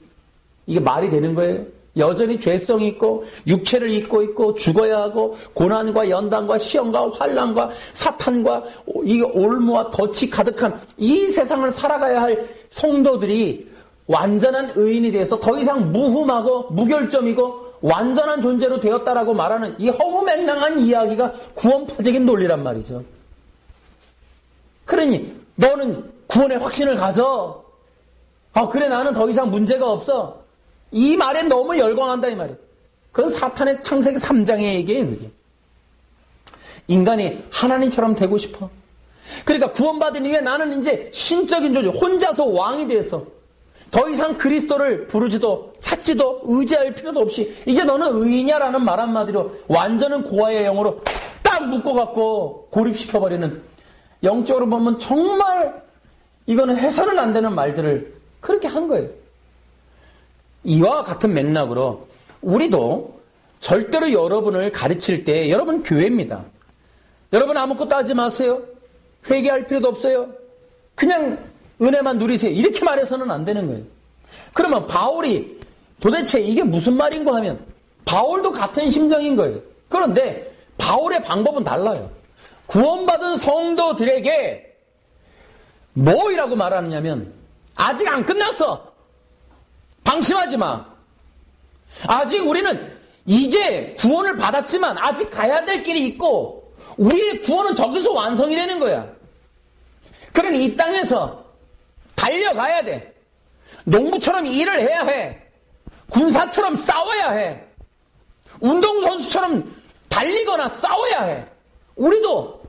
이게 말이 되는 거예요. 여전히 죄성이 있고 육체를 입고 있고 죽어야 하고 고난과 연단과 시험과 환난과 사탄과 이 올무와 덫이 가득한 이 세상을 살아가야 할 성도들이 완전한 의인이 돼서 더 이상 무흠하고 무결점이고 완전한 존재로 되었다라고 말하는 이 허무맹랑한 이야기가 구원파적인 논리란 말이죠. 그러니 너는 구원의 확신을 가져. 그래, 나는 더 이상 문제가 없어. 이 말에 너무 열광한다 이 말이에요. 그건 사탄의 창세기 3장의 얘기예요. 그게 인간이 하나님처럼 되고 싶어. 그러니까 구원받은 이후에 나는 이제 신적인 존재, 혼자서 왕이 돼서 더 이상 그리스도를 부르지도 찾지도 의지할 필요도 없이 이제 너는 의인이야라는 말 한마디로 완전한 고아의 영으로 딱 묶어갖고 고립시켜버리는, 영적으로 보면 정말 이거는 해서는 안 되는 말들을 그렇게 한 거예요. 이와 같은 맥락으로 우리도 절대로 여러분을 가르칠 때, 여러분 교회입니다. 여러분 아무것도 하지 마세요. 회개할 필요도 없어요. 그냥 은혜만 누리세요. 이렇게 말해서는 안 되는 거예요. 그러면 바울이 도대체 이게 무슨 말인가 하면 바울도 같은 심정인 거예요. 그런데 바울의 방법은 달라요. 구원받은 성도들에게 뭐이라고 말하느냐면 아직 안 끝났어. 방심하지 마. 아직 우리는 이제 구원을 받았지만 아직 가야 될 길이 있고 우리의 구원은 저기서 완성이 되는 거야. 그러니 이 땅에서 달려가야 돼. 농부처럼 일을 해야 해. 군사처럼 싸워야 해. 운동선수처럼 달리거나 싸워야 해. 우리도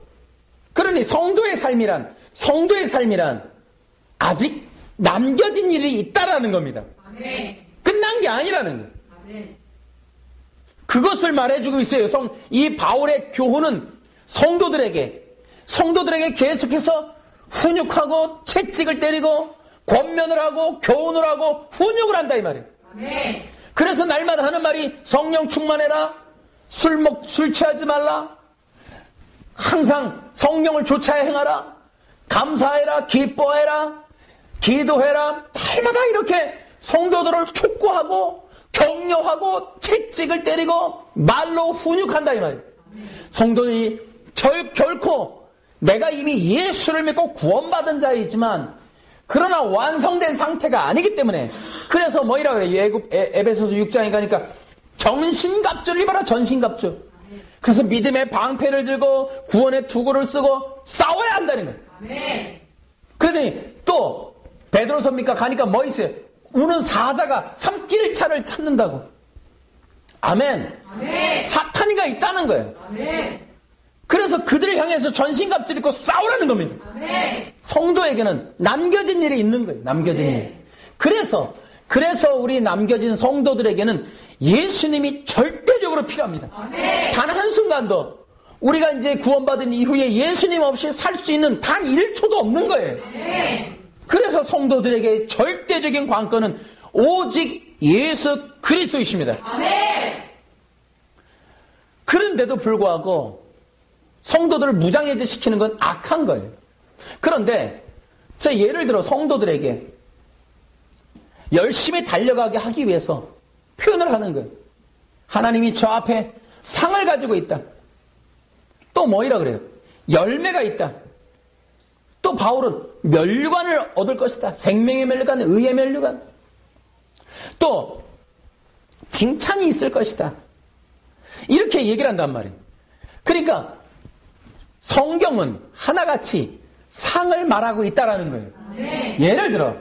그러니 성도의 삶이란 아직 남겨진 일이 있다라는 겁니다. 아멘. 끝난 게 아니라는 거예요. 아멘. 그것을 말해주고 있어요. 이 바울의 교훈은 성도들에게 계속해서 훈육하고 채찍을 때리고 권면을 하고 교훈을 하고 훈육을 한다 이 말이에요. 아멘. 그래서 날마다 하는 말이 성령 충만해라. 술 취하지 말라. 항상 성령을 좇아야 행하라. 감사해라. 기뻐해라. 기도해라. 날마다 이렇게 성도들을 촉구하고 격려하고 채찍을 때리고 말로 훈육한다 이 말이에요. 성도들이 결코 내가 이미 예수를 믿고 구원받은 자이지만 그러나 완성된 상태가 아니기 때문에 그래서 뭐이라 그래요? 에베소서 6장에 가니까 정신갑주를 입어라. 전신갑주. 그래서 믿음의 방패를 들고 구원의 투구를 쓰고 싸워야 한다는 거예요. 아멘. 그러더니 또 베드로서입니까? 가니까 뭐 있어요? 우는 사자가 삼킬 차를 찾는다고. 아멘. 아멘. 사탄이가 있다는 거예요. 아멘. 그래서 그들을 향해서 전신갑주를 입고 싸우라는 겁니다. 아멘. 성도에게는 남겨진 일이 있는 거예요. 남겨진 일. 그래서 우리 남겨진 성도들에게는 예수님이 절대적으로 필요합니다. 아멘. 단 한순간도 우리가 이제 구원받은 이후에 예수님 없이 살 수 있는 단 1초도 없는 거예요. 아멘. 그래서 성도들에게 절대적인 관건은 오직 예수 그리스도이십니다. 아멘. 그런데도 불구하고 성도들을 무장해제시키는 건 악한 거예요. 그런데 자 예를 들어 성도들에게 열심히 달려가게 하기 위해서 표현을 하는 거예요. 하나님이 저 앞에 상을 가지고 있다. 또 뭐이라 그래요? 열매가 있다. 또 바울은 면류관을 얻을 것이다. 생명의 면류관, 의의 면류관. 또 칭찬이 있을 것이다. 이렇게 얘기를 한단 말이에요. 그러니까 성경은 하나같이 상을 말하고 있다라는 거예요. 네. 예를 들어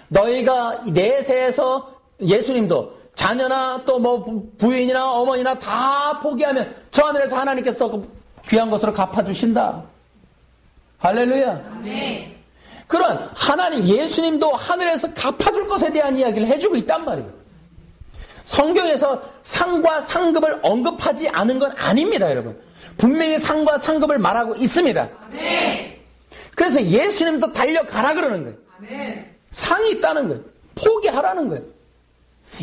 너희가 내세에서 예수님도 자녀나 또 뭐 부인이나 어머니나 다 포기하면 저 하늘에서 하나님께서 더 귀한 것으로 갚아주신다. 할렐루야. 아멘. 그런 하나님 예수님도 하늘에서 갚아줄 것에 대한 이야기를 해주고 있단 말이에요. 성경에서 상과 상급을 언급하지 않은 건 아닙니다, 여러분. 분명히 상과 상급을 말하고 있습니다. 아멘. 그래서 예수님도 달려가라 그러는 거예요. 아멘. 상이 있다는 거예요. 포기하라는 거예요.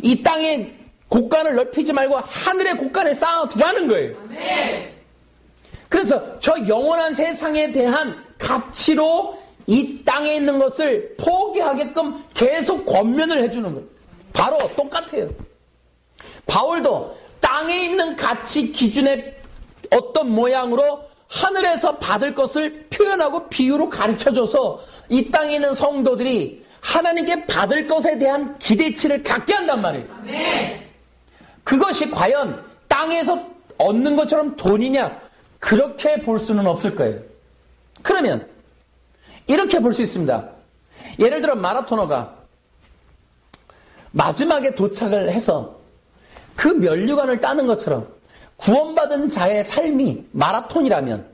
이 땅의 곳간을 넓히지 말고 하늘의 곳간에 쌓아두라는 거예요. 아멘. 그래서 저 영원한 세상에 대한 가치로 이 땅에 있는 것을 포기하게끔 계속 권면을 해주는 거예요. 바로 똑같아요. 바울도 땅에 있는 가치 기준의 어떤 모양으로 하늘에서 받을 것을 표현하고 비유로 가르쳐줘서 이 땅에 있는 성도들이 하나님께 받을 것에 대한 기대치를 갖게 한단 말이에요. 아멘. 그것이 과연 땅에서 얻는 것처럼 돈이냐? 그렇게 볼 수는 없을 거예요. 그러면 이렇게 볼 수 있습니다. 예를 들어 마라토너가 마지막에 도착을 해서 그 면류관을 따는 것처럼 구원받은 자의 삶이 마라톤이라면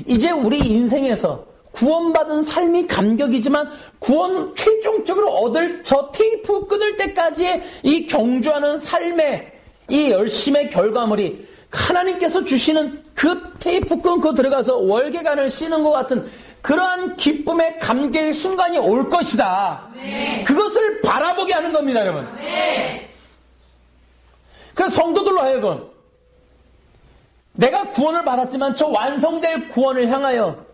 이제 우리 인생에서 구원받은 삶이 감격이지만 구원 최종적으로 얻을 저 테이프 끊을 때까지의 이 경주하는 삶의 이 열심의 결과물이 하나님께서 주시는 그 테이프 끊고 들어가서 월계관을 씌는 것 같은 그러한 기쁨의 감격의 순간이 올 것이다. 아멘. 그것을 바라보게 하는 겁니다, 여러분. 아멘. 그래서 성도들로 하여금 내가 구원을 받았지만 저 완성될 구원을 향하여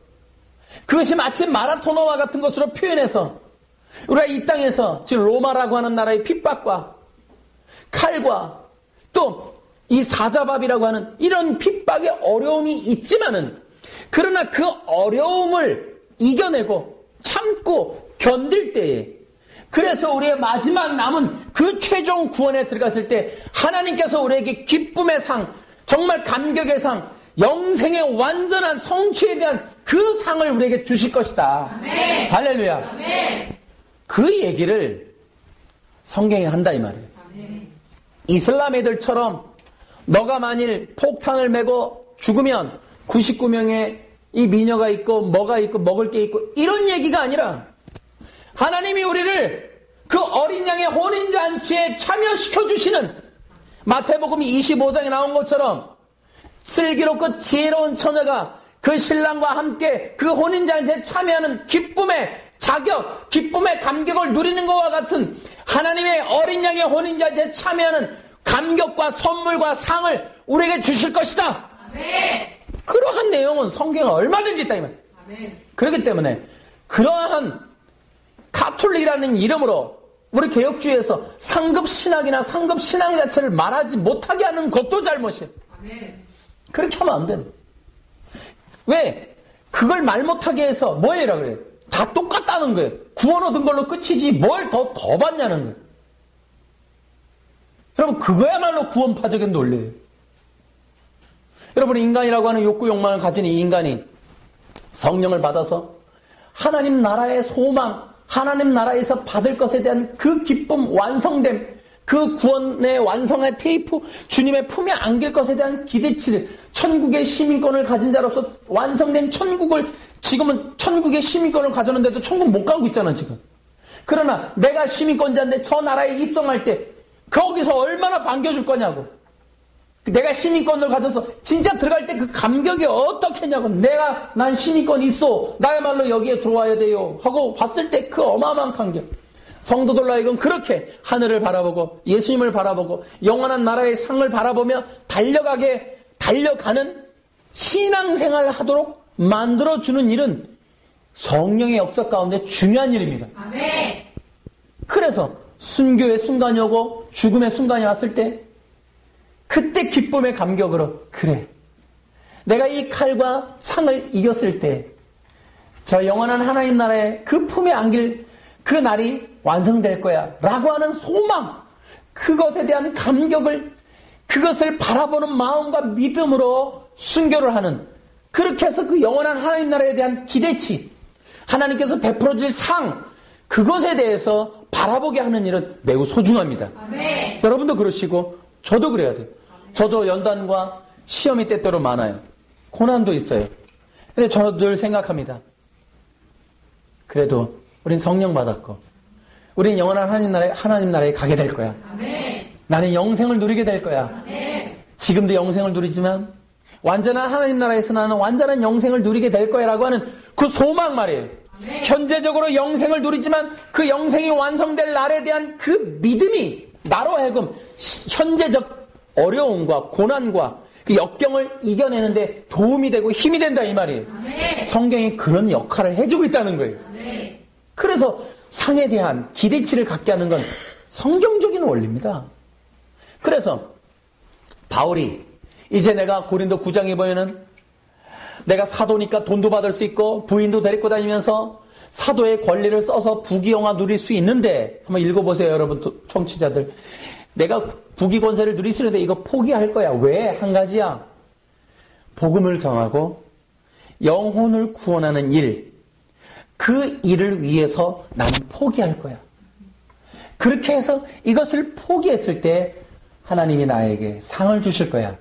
그것이 마치 마라토너와 같은 것으로 표현해서 우리가 이 땅에서 지금 로마라고 하는 나라의 핍박과 칼과 또 이 사자밥이라고 하는 이런 핍박의 어려움이 있지만은 그러나 그 어려움을 이겨내고 참고 견딜 때에 그래서 우리의 마지막 남은 그 최종 구원에 들어갔을 때 하나님께서 우리에게 기쁨의 상, 정말 감격의 상, 영생의 완전한 성취에 대한 그 상을 우리에게 주실 것이다. 아멘. 할렐루야. 아멘. 그 얘기를 성경에 한다 이 말이에요. 아멘. 이슬람 애들처럼 너가 만일 폭탄을 메고 죽으면 99명의 이 미녀가 있고 뭐가 있고 먹을 게 있고 이런 얘기가 아니라 하나님이 우리를 그 어린 양의 혼인잔치에 참여시켜 주시는 마태복음 25장에 나온 것처럼 슬기롭고 지혜로운 처녀가 그 신랑과 함께 그 혼인잔치에 참여하는 기쁨의 자격, 기쁨의 감격을 누리는 것과 같은 하나님의 어린 양의 혼인잔치에 참여하는 감격과 선물과 상을 우리에게 주실 것이다. 아멘. 그러한 내용은 성경에 얼마든지 있다 이 말. 아멘. 그렇기 때문에 그러한 가톨릭이라는 이름으로 우리 개혁주의에서 상급 신학이나 상급 신앙 자체를 말하지 못하게 하는 것도 잘못이에요. 아멘. 그렇게 하면 안 돼. 왜? 그걸 말 못하게 해서 뭐해라 그래요? 다 똑같다는 거예요. 구원 얻은 걸로 끝이지 뭘 더 받냐는 거예요. 여러분 그거야말로 구원파적인 논리예요. 여러분 인간이라고 하는 욕구 욕망을 가진 이 인간이 성령을 받아서 하나님 나라의 소망, 하나님 나라에서 받을 것에 대한 그 기쁨, 완성됨, 그 구원의 완성의 테이프, 주님의 품에 안길 것에 대한 기대치를 천국의 시민권을 가진 자로서 완성된 천국을 지금은 천국의 시민권을 가졌는데도 천국 못 가고 있잖아 지금. 그러나 내가 시민권자인데 저 나라에 입성할 때 거기서 얼마나 반겨줄 거냐고. 내가 시민권을 가져서 진짜 들어갈 때 그 감격이 어떻겠냐고. 난 시민권 있어. 나야말로 여기에 들어와야 돼요. 하고 봤을 때 그 어마어마한 감격. 성도들로 하여금 그렇게 하늘을 바라보고 예수님을 바라보고 영원한 나라의 상을 바라보며 달려가는 신앙생활을 하도록 만들어주는 일은 성령의 역사 가운데 중요한 일입니다. 아멘. 그래서 순교의 순간이 오고 죽음의 순간이 왔을 때 그때 기쁨의 감격으로 그래 내가 이 칼과 상을 이겼을 때 저 영원한 하나님 나라의 그 품에 안길 그 날이 완성될 거야 라고 하는 소망, 그것에 대한 감격을, 그것을 바라보는 마음과 믿음으로 순교를 하는, 그렇게 해서 그 영원한 하나님 나라에 대한 기대치, 하나님께서 베풀어 줄 상, 그것에 대해서 바라보게 하는 일은 매우 소중합니다. 아멘. 여러분도 그러시고 저도 그래야 돼요. 저도 연단과 시험이 때때로 많아요. 고난도 있어요. 근데 저도 늘 생각합니다. 그래도 우린 성령 받았고 우린 영원한 하나님 나라에 가게 될 거야. 아멘. 나는 영생을 누리게 될 거야. 아멘. 지금도 영생을 누리지만 완전한 하나님 나라에서 나는 완전한 영생을 누리게 될 거야 라고 하는 그 소망 말이에요. 아멘. 현재적으로 영생을 누리지만 그 영생이 완성될 날에 대한 그 믿음이 나로 하여금 현재적 어려움과 고난과 그 역경을 이겨내는데 도움이 되고 힘이 된다 이 말이에요. 아멘. 성경이 그런 역할을 해주고 있다는 거예요. 아멘. 그래서 상에 대한 기대치를 갖게 하는 건 성경적인 원리입니다. 그래서 바울이 이제 내가 고린도 9장에 보면은 내가 사도니까 돈도 받을 수 있고 부인도 데리고 다니면서 사도의 권리를 써서 부귀영화 누릴 수 있는데 한번 읽어보세요 여러분 청취자들. 내가 부귀 권세를 누릴 수 있는데 이거 포기할 거야. 왜? 한 가지야. 복음을 전하고 영혼을 구원하는 일, 그 일을 위해서 나는 포기할 거야. 그렇게 해서 이것을 포기했을 때 하나님이 나에게 상을 주실 거야.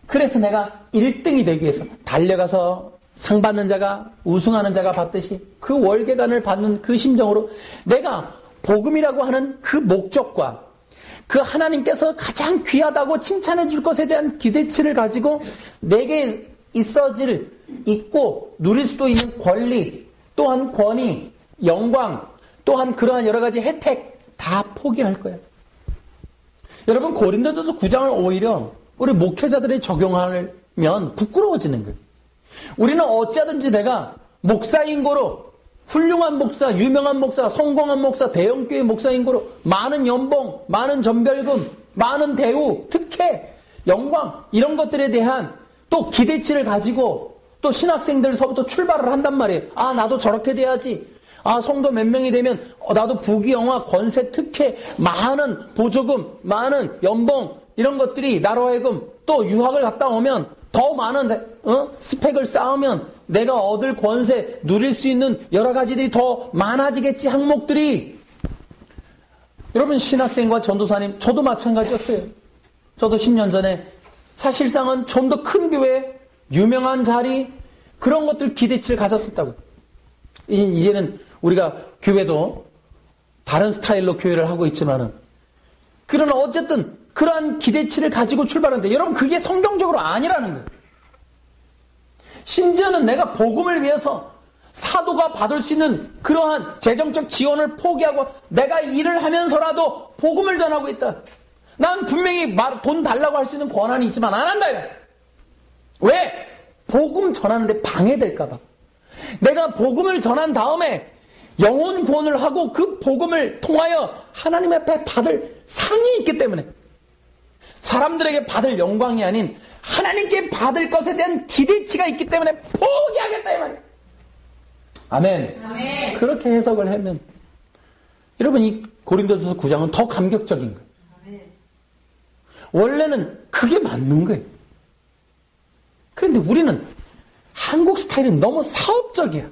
그래서 내가 1등이 되기 위해서 달려가서 상 받는 자가 우승하는 자가 받듯이 그 월계관을 받는 그 심정으로 내가 복음이라고 하는 그 목적과 그 하나님께서 가장 귀하다고 칭찬해 줄 것에 대한 기대치를 가지고 내게 있고 누릴 수도 있는 권리, 또한 권위, 영광, 또한 그러한 여러 가지 혜택 다 포기할 거예요. 여러분 고린도전서 9장을 오히려 우리 목회자들이 적용하면 부끄러워지는 거예요. 우리는 어찌하든지 내가 목사인 거로 훌륭한 목사, 유명한 목사, 성공한 목사, 대형교회 목사인 거로 많은 연봉, 많은 전별금, 많은 대우, 특혜, 영광 이런 것들에 대한 또 기대치를 가지고 또 신학생들서부터 출발을 한단 말이에요. 아, 나도 저렇게 돼야지. 아, 성도 몇 명이 되면 나도 부귀영화, 권세, 특혜, 많은 보조금, 많은 연봉 이런 것들이 나로 하여금 또 유학을 갔다 오면 더 많은 스펙을 쌓으면 내가 얻을 권세, 누릴 수 있는 여러 가지들이 더 많아지겠지, 항목들이. 여러분, 신학생과 전도사님, 저도 마찬가지였어요. 저도 10년 전에 사실상은 좀 더 큰 교회, 유명한 자리, 그런 것들 기대치를 가졌었다고요. 이제는 우리가 교회도 다른 스타일로 교회를 하고 있지만은, 그러나 어쨌든 그러한 기대치를 가지고 출발하는데, 여러분, 그게 성경적으로 아니라는 거예요. 심지어는 내가 복음을 위해서 사도가 받을 수 있는 그러한 재정적 지원을 포기하고 내가 일을 하면서라도 복음을 전하고 있다. 난 분명히 돈 달라고 할 수 있는 권한이 있지만 안 한다. 왜? 복음 전하는데 방해될까 봐. 내가 복음을 전한 다음에 영혼 구원을 하고 그 복음을 통하여 하나님 앞에 받을 상이 있기 때문에, 사람들에게 받을 영광이 아닌 하나님께 받을 것에 대한 기대치가 있기 때문에 포기하겠다 이 말이에요. 아멘. 아멘. 그렇게 해석을 하면 여러분, 이 고린도전서 9장은 더 감격적인 거예요. 아멘. 원래는 그게 맞는 거예요. 그런데 우리는 한국 스타일은 너무 사업적이야.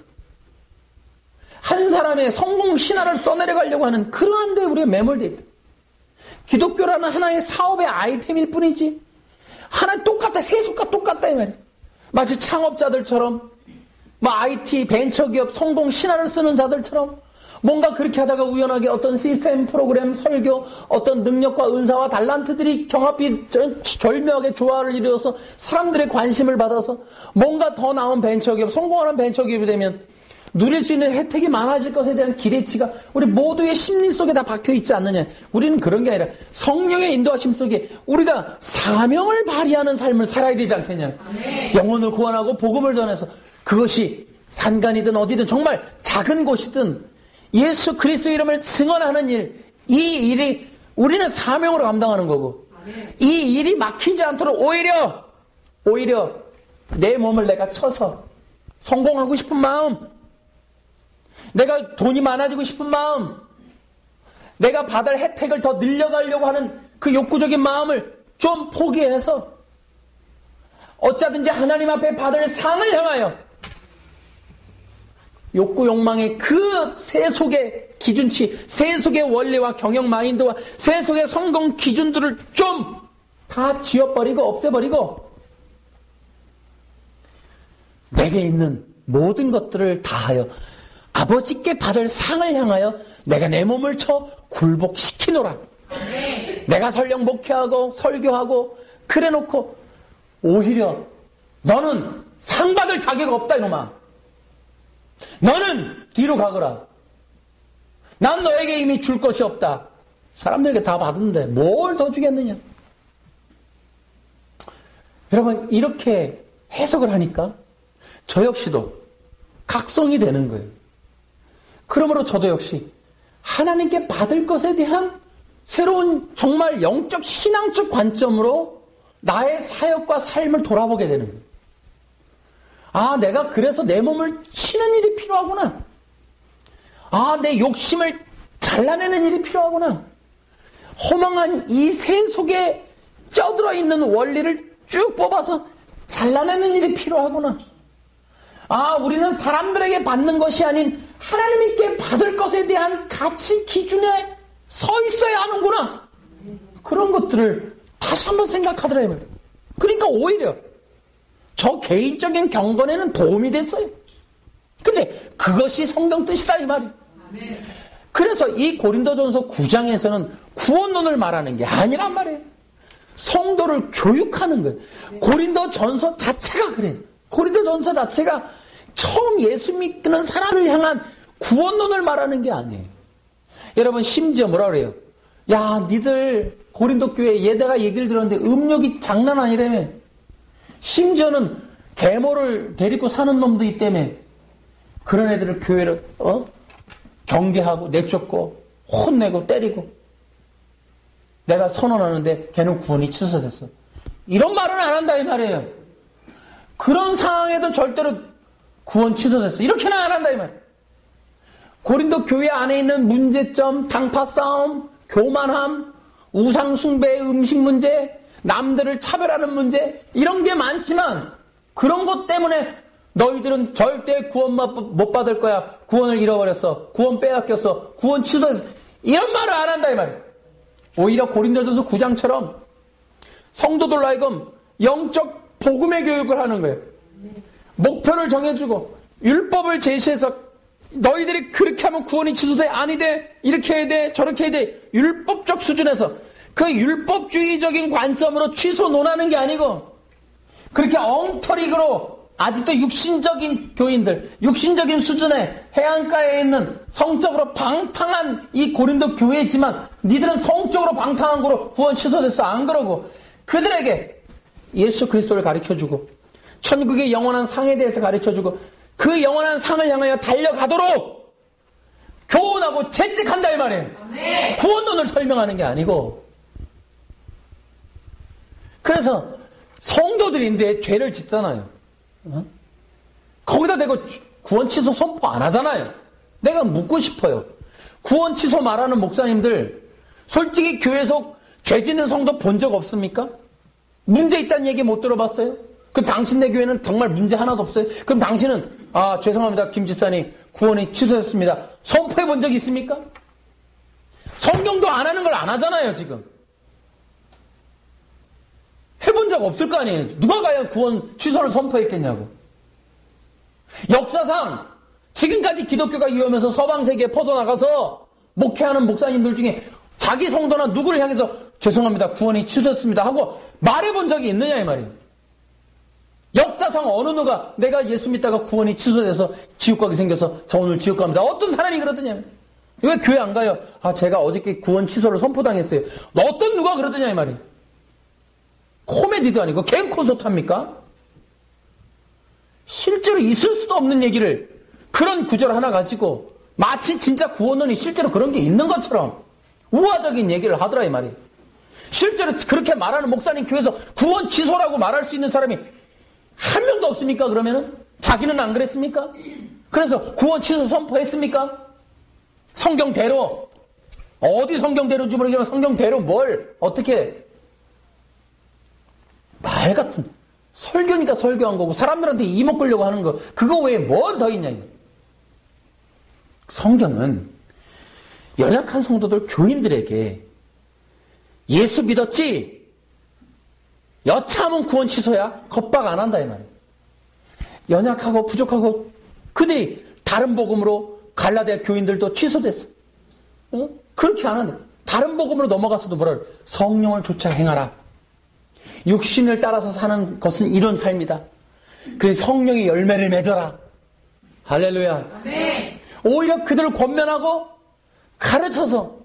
한 사람의 성공 신화를 써내려가려고 하는 그러한 데 우리가 매몰되어 있다. 기독교라는 하나의 사업의 아이템일 뿐이지 하나 똑같다, 세속과 똑같다 이 말이에요. 마치 창업자들처럼 IT 벤처기업 성공 신화를 쓰는 자들처럼 뭔가 그렇게 하다가 우연하게 어떤 시스템, 프로그램, 설교, 어떤 능력과 은사와 달란트들이 경합이 절묘하게 조화를 이루어서 사람들의 관심을 받아서 뭔가 더 나은 벤처기업, 성공하는 벤처기업이 되면 누릴 수 있는 혜택이 많아질 것에 대한 기대치가 우리 모두의 심리 속에 다 박혀있지 않느냐. 우리는 그런 게 아니라 성령의 인도하심 속에 우리가 사명을 발휘하는 삶을 살아야 되지 않겠냐. 아멘. 영혼을 구원하고 복음을 전해서 그것이 산간이든 어디든 정말 작은 곳이든 예수 그리스도 이름을 증언하는 일, 이 일이 우리는 사명으로 감당하는 거고, 아멘. 이 일이 막히지 않도록 오히려 내 몸을 내가 쳐서 성공하고 싶은 마음, 내가 돈이 많아지고 싶은 마음, 내가 받을 혜택을 더 늘려가려고 하는 그 욕구적인 마음을 좀 포기해서 어쩌든지 하나님 앞에 받을 상을 향하여 욕구 욕망의 그 세속의 기준치, 세속의 원리와 경영 마인드와 세속의 성공 기준들을 좀 다 지워버리고 없애버리고 내게 있는 모든 것들을 다하여 아버지께 받을 상을 향하여 내가 내 몸을 쳐 굴복시키노라. 아멘. 내가 설령 목회하고 설교하고 그래놓고 오히려 너는 상 받을 자격 없다 이놈아. 너는 뒤로 가거라. 난 너에게 이미 줄 것이 없다. 사람들에게 다 받았는데 뭘 더 주겠느냐. 여러분, 이렇게 해석을 하니까 저 역시도 각성이 되는 거예요. 그러므로 저도 역시 하나님께 받을 것에 대한 새로운 정말 영적 신앙적 관점으로 나의 사역과 삶을 돌아보게 되는 거예요. 아, 내가 그래서 내 몸을 치는 일이 필요하구나. 아, 내 욕심을 잘라내는 일이 필요하구나. 허망한 이 세속에 쪄들어 있는 원리를 쭉 뽑아서 잘라내는 일이 필요하구나. 아, 우리는 사람들에게 받는 것이 아닌 하나님께 받을 것에 대한 가치 기준에 서 있어야 하는구나. 그런 것들을 다시 한번 생각하더라고요. 그러니까 오히려 저 개인적인 경건에는 도움이 됐어요. 근데 그것이 성경 뜻이다 이 말이에요. 그래서 이 고린도전서 9장에서는 구원론을 말하는 게 아니란 말이에요. 성도를 교육하는 거예요. 고린도전서 자체가 그래요. 고린도전서 자체가 처음 예수 믿는 사람을 향한 구원론을 말하는 게 아니에요. 여러분, 심지어 뭐라 그래요? 야, 니들 고린도 교회 얘네가 얘기를 들었는데 음욕이 장난 아니라며. 심지어는 계모를 데리고 사는 놈도 있다며. 그런 애들을 교회를 경계하고 내쫓고 혼내고 때리고 내가 선언하는데 걔는 구원이 취소됐어. 이런 말은 안 한다 이 말이에요. 그런 상황에도 절대로 구원 취소됐어. 이렇게는 안 한다 이 말이에요. 고린도 교회 안에 있는 문제점, 당파 싸움, 교만함, 우상 숭배, 음식 문제, 남들을 차별하는 문제 이런 게 많지만 그런 것 때문에 너희들은 절대 구원 못 받을 거야. 구원을 잃어버렸어. 구원 빼앗겼어. 구원 취소했어. 이런 말을 안 한다 이 말이에요. 오히려 고린도전서 9장처럼 성도들로 하여금 영적 복음의 교육을 하는 거예요. 목표를 정해주고 율법을 제시해서 너희들이 그렇게 하면 구원이 취소돼. 아니 돼. 이렇게 해야 돼. 저렇게 해야 돼. 율법적 수준에서 그 율법주의적인 관점으로 취소 논하는 게 아니고 그렇게 엉터리로 아직도 육신적인 교인들, 육신적인 수준의 해안가에 있는 성적으로 방탕한 이 고린도 교회지만 니들은 성적으로 방탕한 거로 구원 취소됐어. 안 그러고 그들에게 예수 그리스도를 가르쳐주고 천국의 영원한 상에 대해서 가르쳐주고 그 영원한 상을 향하여 달려가도록 교훈하고 채찍한다 이 말이에요. 아멘. 구원론을 설명하는 게 아니고. 그래서 성도들인데 죄를 짓잖아요. 거기다 대고 구원 취소 선포 안 하잖아요. 내가 묻고 싶어요. 구원 취소 말하는 목사님들 솔직히 교회에서 죄 짓는 성도 본 적 없습니까? 문제 있다는 얘기 못 들어봤어요? 그럼 당신네 교회는 정말 문제 하나도 없어요? 그럼 당신은 죄송합니다. 김 집사님 구원이 취소됐습니다. 선포해 본 적 있습니까? 성경도 안 하는 걸 안 하잖아요. 지금 해본 적 없을 거 아니에요. 누가 과연 구원 취소를 선포했겠냐고. 역사상 지금까지 기독교가 유하면서 서방세계에 퍼져나가서 목회하는 목사님들 중에 자기 성도나 누구를 향해서 죄송합니다. 구원이 취소됐습니다 하고 말해본 적이 있느냐 이 말이에요. 역사상 어느 누가 내가 예수 믿다가 구원이 취소돼서 지옥 가게 생겨서 저 오늘 지옥 갑니다. 어떤 사람이 그러더냐. 왜 교회 안 가요? 제가 어저께 구원 취소를 선포당했어요. 어떤 누가 그러더냐 이 말이에요. 코미디도 아니고 개인 콘서트 합니까? 실제로 있을 수도 없는 얘기를 그런 구절 하나 가지고 마치 진짜 구원론이 실제로 그런 게 있는 것처럼 우화적인 얘기를 하더라 이 말이에요. 실제로 그렇게 말하는 목사님 교회에서 구원 취소라고 말할 수 있는 사람이 한 명도 없습니까? 그러면은 자기는 안 그랬습니까? 그래서 구원 취소 선포했습니까? 성경대로 어디 성경대로인지 모르겠지만 성경대로 뭘 어떻게 말 같은 설교니까 설교한 거고 사람들한테 이목 끌려고 하는 거 그거 외에 뭘 더 있냐. 성경은 연약한 성도들 교인들에게 예수 믿었지? 여차하면 구원 취소야? 겁박 안 한다 이 말이에요. 연약하고 부족하고 그들이 다른 복음으로 갈라디아 교인들도 취소됐어. 그렇게 안 한다. 다른 복음으로 넘어가서도 뭐라 그래? 성령을 쫓아 행하라. 육신을 따라서 사는 것은 이런 삶이다. 그래서 성령의 열매를 맺어라. 할렐루야. 아멘. 오히려 그들을 권면하고 가르쳐서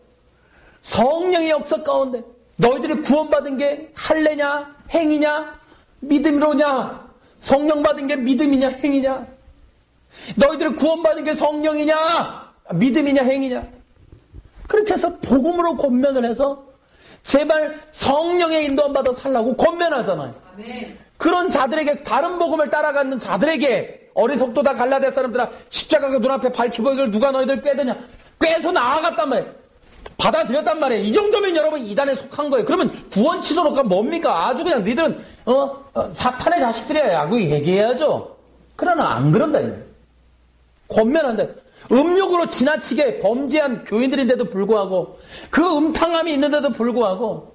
성령의 역사 가운데 너희들이 구원받은 게 할례냐 행위냐 믿음으로냐 성령 받은 게 믿음이냐 행위냐 너희들이 구원받은 게 성령이냐 믿음이냐 행위냐 그렇게 해서 복음으로 권면을 해서 제발 성령의 인도함 받아 살라고 권면하잖아요. 아멘. 그런 자들에게 다른 복음을 따라가는 자들에게 어리석도다 갈라디아 사람들아 십자가가 눈앞에 밝히 보이길 누가 너희들 꿰드냐 꿰서 나아갔단 말이에요. 받아들였단 말이에요. 이 정도면 여러분 이단에 속한 거예요. 그러면 구원 취소로가 뭡니까? 아주 그냥 너희들은 사탄의 자식들이야 라고 얘기해야죠. 그러나 안 그런다. 권면한다. 음욕으로 지나치게 범죄한 교인들인데도 불구하고 그 음탕함이 있는데도 불구하고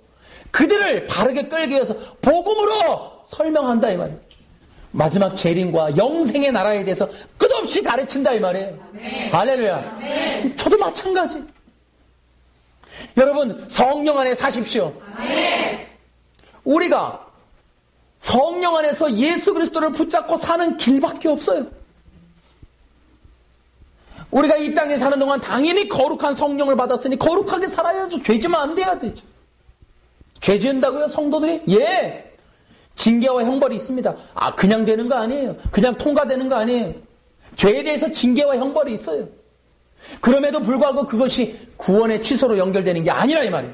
그들을 바르게 끌기 위해서 복음으로 설명한다 이 말이에요. 마지막 재림과 영생의 나라에 대해서 끝없이 가르친다 이 말이에요. 아멘. 할렐루야. 아멘. 저도 마찬가지. 여러분 성령 안에 사십시오. 아멘. 우리가 성령 안에서 예수 그리스도를 붙잡고 사는 길밖에 없어요. 우리가 이 땅에 사는 동안 당연히 거룩한 성령을 받았으니 거룩하게 살아야죠. 죄 지면 안 돼야 되죠. 죄 지은다고요 성도들이? 징계와 형벌이 있습니다. 그냥 되는 거 아니에요. 그냥 통과되는 거 아니에요. 죄에 대해서 징계와 형벌이 있어요. 그럼에도 불구하고 그것이 구원의 취소로 연결되는 게 아니라 이 말이에요.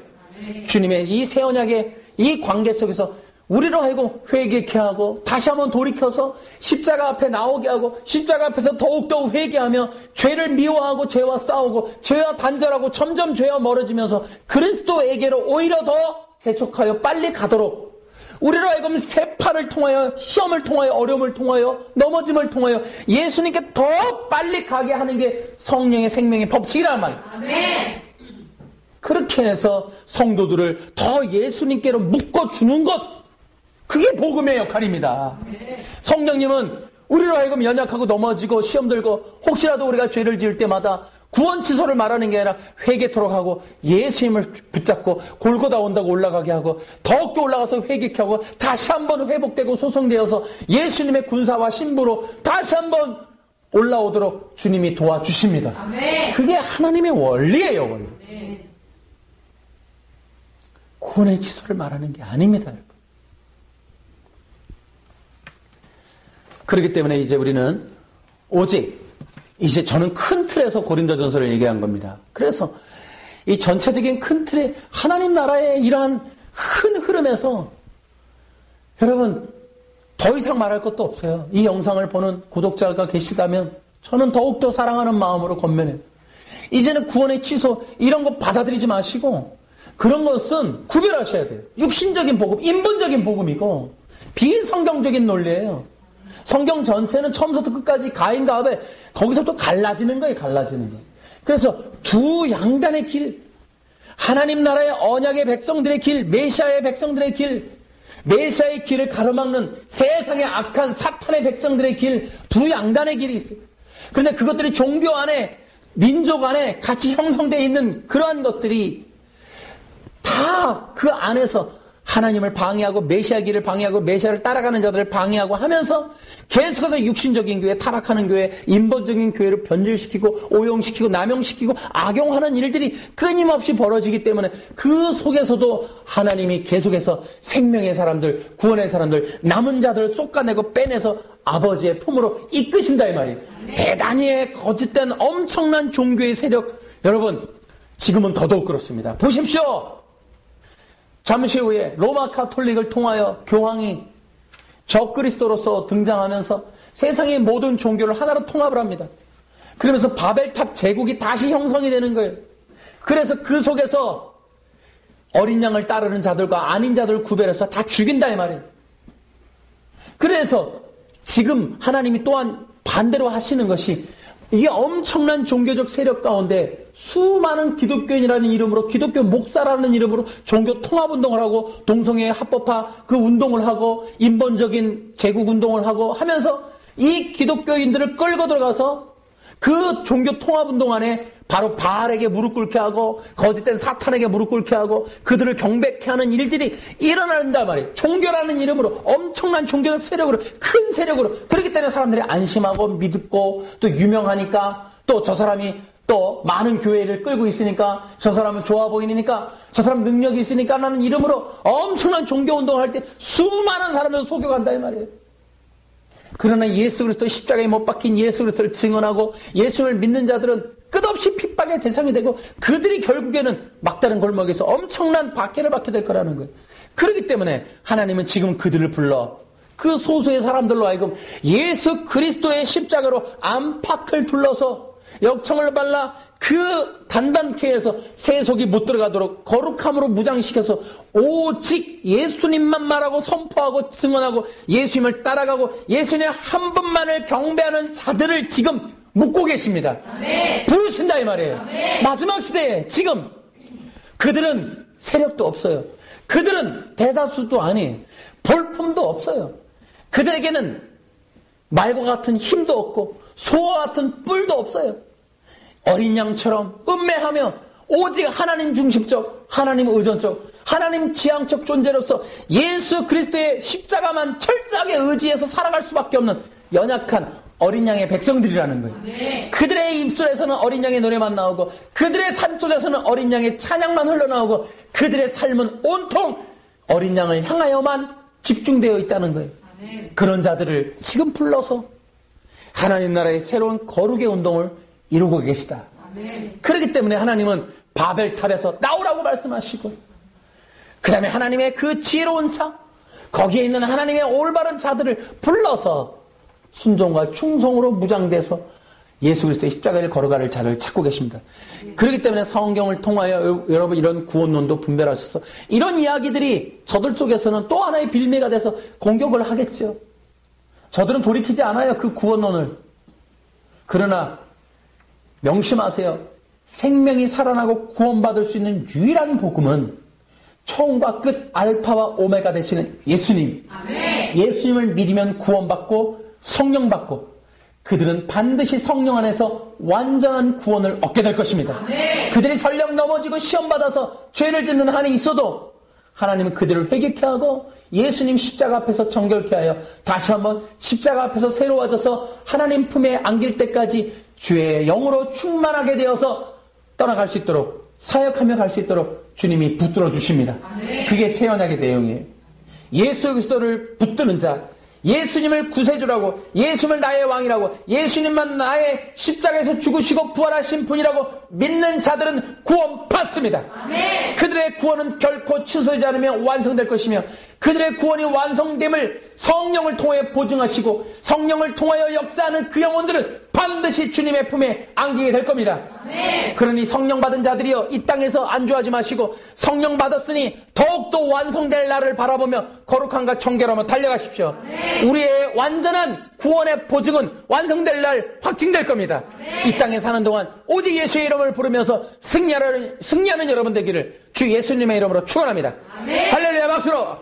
주님의 이 새 언약의 이 관계 속에서 우리로 하여금 회개케 하고 다시 한번 돌이켜서 십자가 앞에 나오게 하고 십자가 앞에서 더욱더욱 회개하며 죄를 미워하고 죄와 싸우고 죄와 단절하고 점점 죄와 멀어지면서 그리스도에게로 오히려 더 재촉하여 빨리 가도록 우리로 하여금 세파를 통하여 시험을 통하여 어려움을 통하여 넘어짐을 통하여 예수님께 더 빨리 가게 하는 게 성령의 생명의 법칙이란 말이에요. 아멘. 그렇게 해서 성도들을 더 예수님께로 묶어주는 것, 그게 복음의 역할입니다. 성령님은 우리로 하여금 연약하고 넘어지고 시험 들고 혹시라도 우리가 죄를 지을 때마다 구원 취소를 말하는 게 아니라 회개토록 하고 예수님을 붙잡고 골고다 온다고 올라가게 하고 더욱더 올라가서 회개케 하고 다시 한번 회복되고 소성되어서 예수님의 군사와 신부로 다시 한번 올라오도록 주님이 도와주십니다. 아멘. 그게 하나님의 원리예요, 원리. 네. 구원의 취소를 말하는 게 아닙니다, 여러분. 그렇기 때문에 이제 우리는 오직 이제 저는 큰 틀에서 고린도전서를 얘기한 겁니다. 그래서 이 전체적인 큰 틀에 하나님 나라의 이러한 큰 흐름에서 여러분 더 이상 말할 것도 없어요. 이 영상을 보는 구독자가 계시다면 저는 더욱더 사랑하는 마음으로 권면해요. 이제는 구원의 취소 이런 거 받아들이지 마시고 그런 것은 구별하셔야 돼요. 육신적인 복음, 인본적인 복음이고 비성경적인 논리예요. 성경 전체는 처음부터 끝까지 가인과 아벨 거기서부터 갈라지는 거예요. 갈라지는 거. 그래서 두 양단의 길, 하나님 나라의 언약의 백성들의 길, 메시아의 백성들의 길, 메시아의 길을 가로막는 세상의 악한 사탄의 백성들의 길, 두 양단의 길이 있어요. 그런데 그것들이 종교 안에 민족 안에 같이 형성되어 있는 그러한 것들이 다 그 안에서 하나님을 방해하고 메시아 길을 방해하고 메시아를 따라가는 자들을 방해하고 하면서 계속해서 육신적인 교회, 타락하는 교회, 인본적인 교회를 변질시키고 오용시키고 남용시키고 악용하는 일들이 끊임없이 벌어지기 때문에 그 속에서도 하나님이 계속해서 생명의 사람들, 구원의 사람들, 남은 자들을 쏟아내고 빼내서 아버지의 품으로 이끄신다 이 말이에요. 대단히 거짓된 엄청난 종교의 세력, 여러분 지금은 더더욱 그렇습니다. 보십시오. 잠시 후에 로마 카톨릭을 통하여 교황이 적그리스도로서 등장하면서 세상의 모든 종교를 하나로 통합을 합니다. 그러면서 바벨탑 제국이 다시 형성이 되는 거예요. 그래서 그 속에서 어린 양을 따르는 자들과 아닌 자들을 구별해서 다 죽인다 이 말이에요. 그래서 지금 하나님이 또한 반대로 하시는 것이 이게 엄청난 종교적 세력 가운데 수많은 기독교인이라는 이름으로 기독교 목사라는 이름으로 종교 통합운동을 하고 동성애 합법화 그 운동을 하고 인본적인 제국운동을 하고 하면서 이 기독교인들을 끌고 들어가서 그 종교 통합운동 안에 바로 바알에게 무릎 꿇게 하고 거짓된 사탄에게 무릎 꿇게 하고 그들을 경배케 하는 일들이 일어난단 말이에요. 종교라는 이름으로 엄청난 종교적 세력으로 큰 세력으로 그렇기 때문에 사람들이 안심하고 믿고 또 유명하니까 또 저 사람이 또 많은 교회를 끌고 있으니까 저 사람은 좋아 보이니까 저 사람 능력이 있으니까 라는 이름으로 엄청난 종교운동을 할 때 수많은 사람들 속여간다 이 말이에요. 그러나 예수 그리스도 십자가에 못 박힌 예수 그리스도를 증언하고 예수를 믿는 자들은 끝없이 핍박의 대상이 되고 그들이 결국에는 막다른 골목에서 엄청난 박해를 받게 될 거라는 거예요. 그렇기 때문에 하나님은 지금 그들을 불러 그 소수의 사람들로 하여금 예수 그리스도의 십자가로 안팎을 둘러서 역청을 발라 그 단단케 해서 세속이 못 들어가도록 거룩함으로 무장시켜서 오직 예수님만 말하고 선포하고 증언하고 예수님을 따라가고 예수님 한 분만을 경배하는 자들을 지금 묶고 계십니다. 아멘. 부르신다 이 말이에요. 아멘. 마지막 시대에 지금 그들은 세력도 없어요. 그들은 대다수도 아니에요. 볼품도 없어요. 그들에게는 말과 같은 힘도 없고 소와 같은 뿔도 없어요. 어린 양처럼 음매하며 오직 하나님 중심적, 하나님 의존적, 하나님 지향적 존재로서 예수 그리스도의 십자가만 철저하게 의지해서 살아갈 수밖에 없는 연약한 어린 양의 백성들이라는 거예요. 네. 그들의 입술에서는 어린 양의 노래만 나오고 그들의 삶 속에서는 어린 양의 찬양만 흘러나오고 그들의 삶은 온통 어린 양을 향하여만 집중되어 있다는 거예요. 아멘. 그런 자들을 지금 불러서 하나님 나라의 새로운 거룩의 운동을 이루고 계시다. 그렇기 때문에 하나님은 바벨탑에서 나오라고 말씀하시고, 그 다음에 하나님의 그 지혜로운 자, 거기에 있는 하나님의 올바른 자들을 불러서 순종과 충성으로 무장돼서 예수 그리스도의 십자가를 걸어갈 자를 찾고 계십니다. 그렇기 때문에 성경을 통하여 여러분 이런 구원론도 분별하셔서 이런 이야기들이 저들 쪽에서는 또 하나의 빌미가 돼서 공격을 하겠죠. 저들은 돌이키지 않아요, 그 구원론을. 그러나 명심하세요. 생명이 살아나고 구원받을 수 있는 유일한 복음은 처음과 끝 알파와 오메가 되시는 예수님. 아멘. 예수님을 믿으면 구원받고 성령 받고 그들은 반드시 성령 안에서 완전한 구원을 얻게 될 것입니다. 아멘. 그들이 설령 넘어지고 시험받아서 죄를 짓는 한이 있어도 하나님은 그들을 회개케 하고 예수님 십자가 앞에서 정결케 하여 다시 한번 십자가 앞에서 새로워져서 하나님 품에 안길 때까지 주의 영으로 충만하게 되어서 떠나갈 수 있도록 사역하며 갈 수 있도록 주님이 붙들어 주십니다. 아멘. 그게 새 언약의 내용이에요. 예수 그리스도를 붙드는 자, 예수님을 구세주라고, 예수님을 나의 왕이라고, 예수님만 나의 십자가에서 죽으시고 부활하신 분이라고 믿는 자들은 구원받습니다. 아멘. 그들의 구원은 결코 취소되지 않으며 완성될 것이며 그들의 구원이 완성됨을 성령을 통해 보증하시고 성령을 통하여 역사하는 그 영혼들은 반드시 주님의 품에 안기게 될 겁니다. 아멘. 그러니 성령 받은 자들이여 이 땅에서 안주하지 마시고 성령 받았으니 더욱더 완성될 날을 바라보며 거룩함과 청결함으로 달려가십시오. 우리의 완전한 구원의 보증은 완성될 날 확증될 겁니다. 이 땅에 사는 동안 오직 예수의 이름을 부르면서 승리하는 여러분 되기를 주 예수님의 이름으로 축원합니다. 할렐루야 박수로.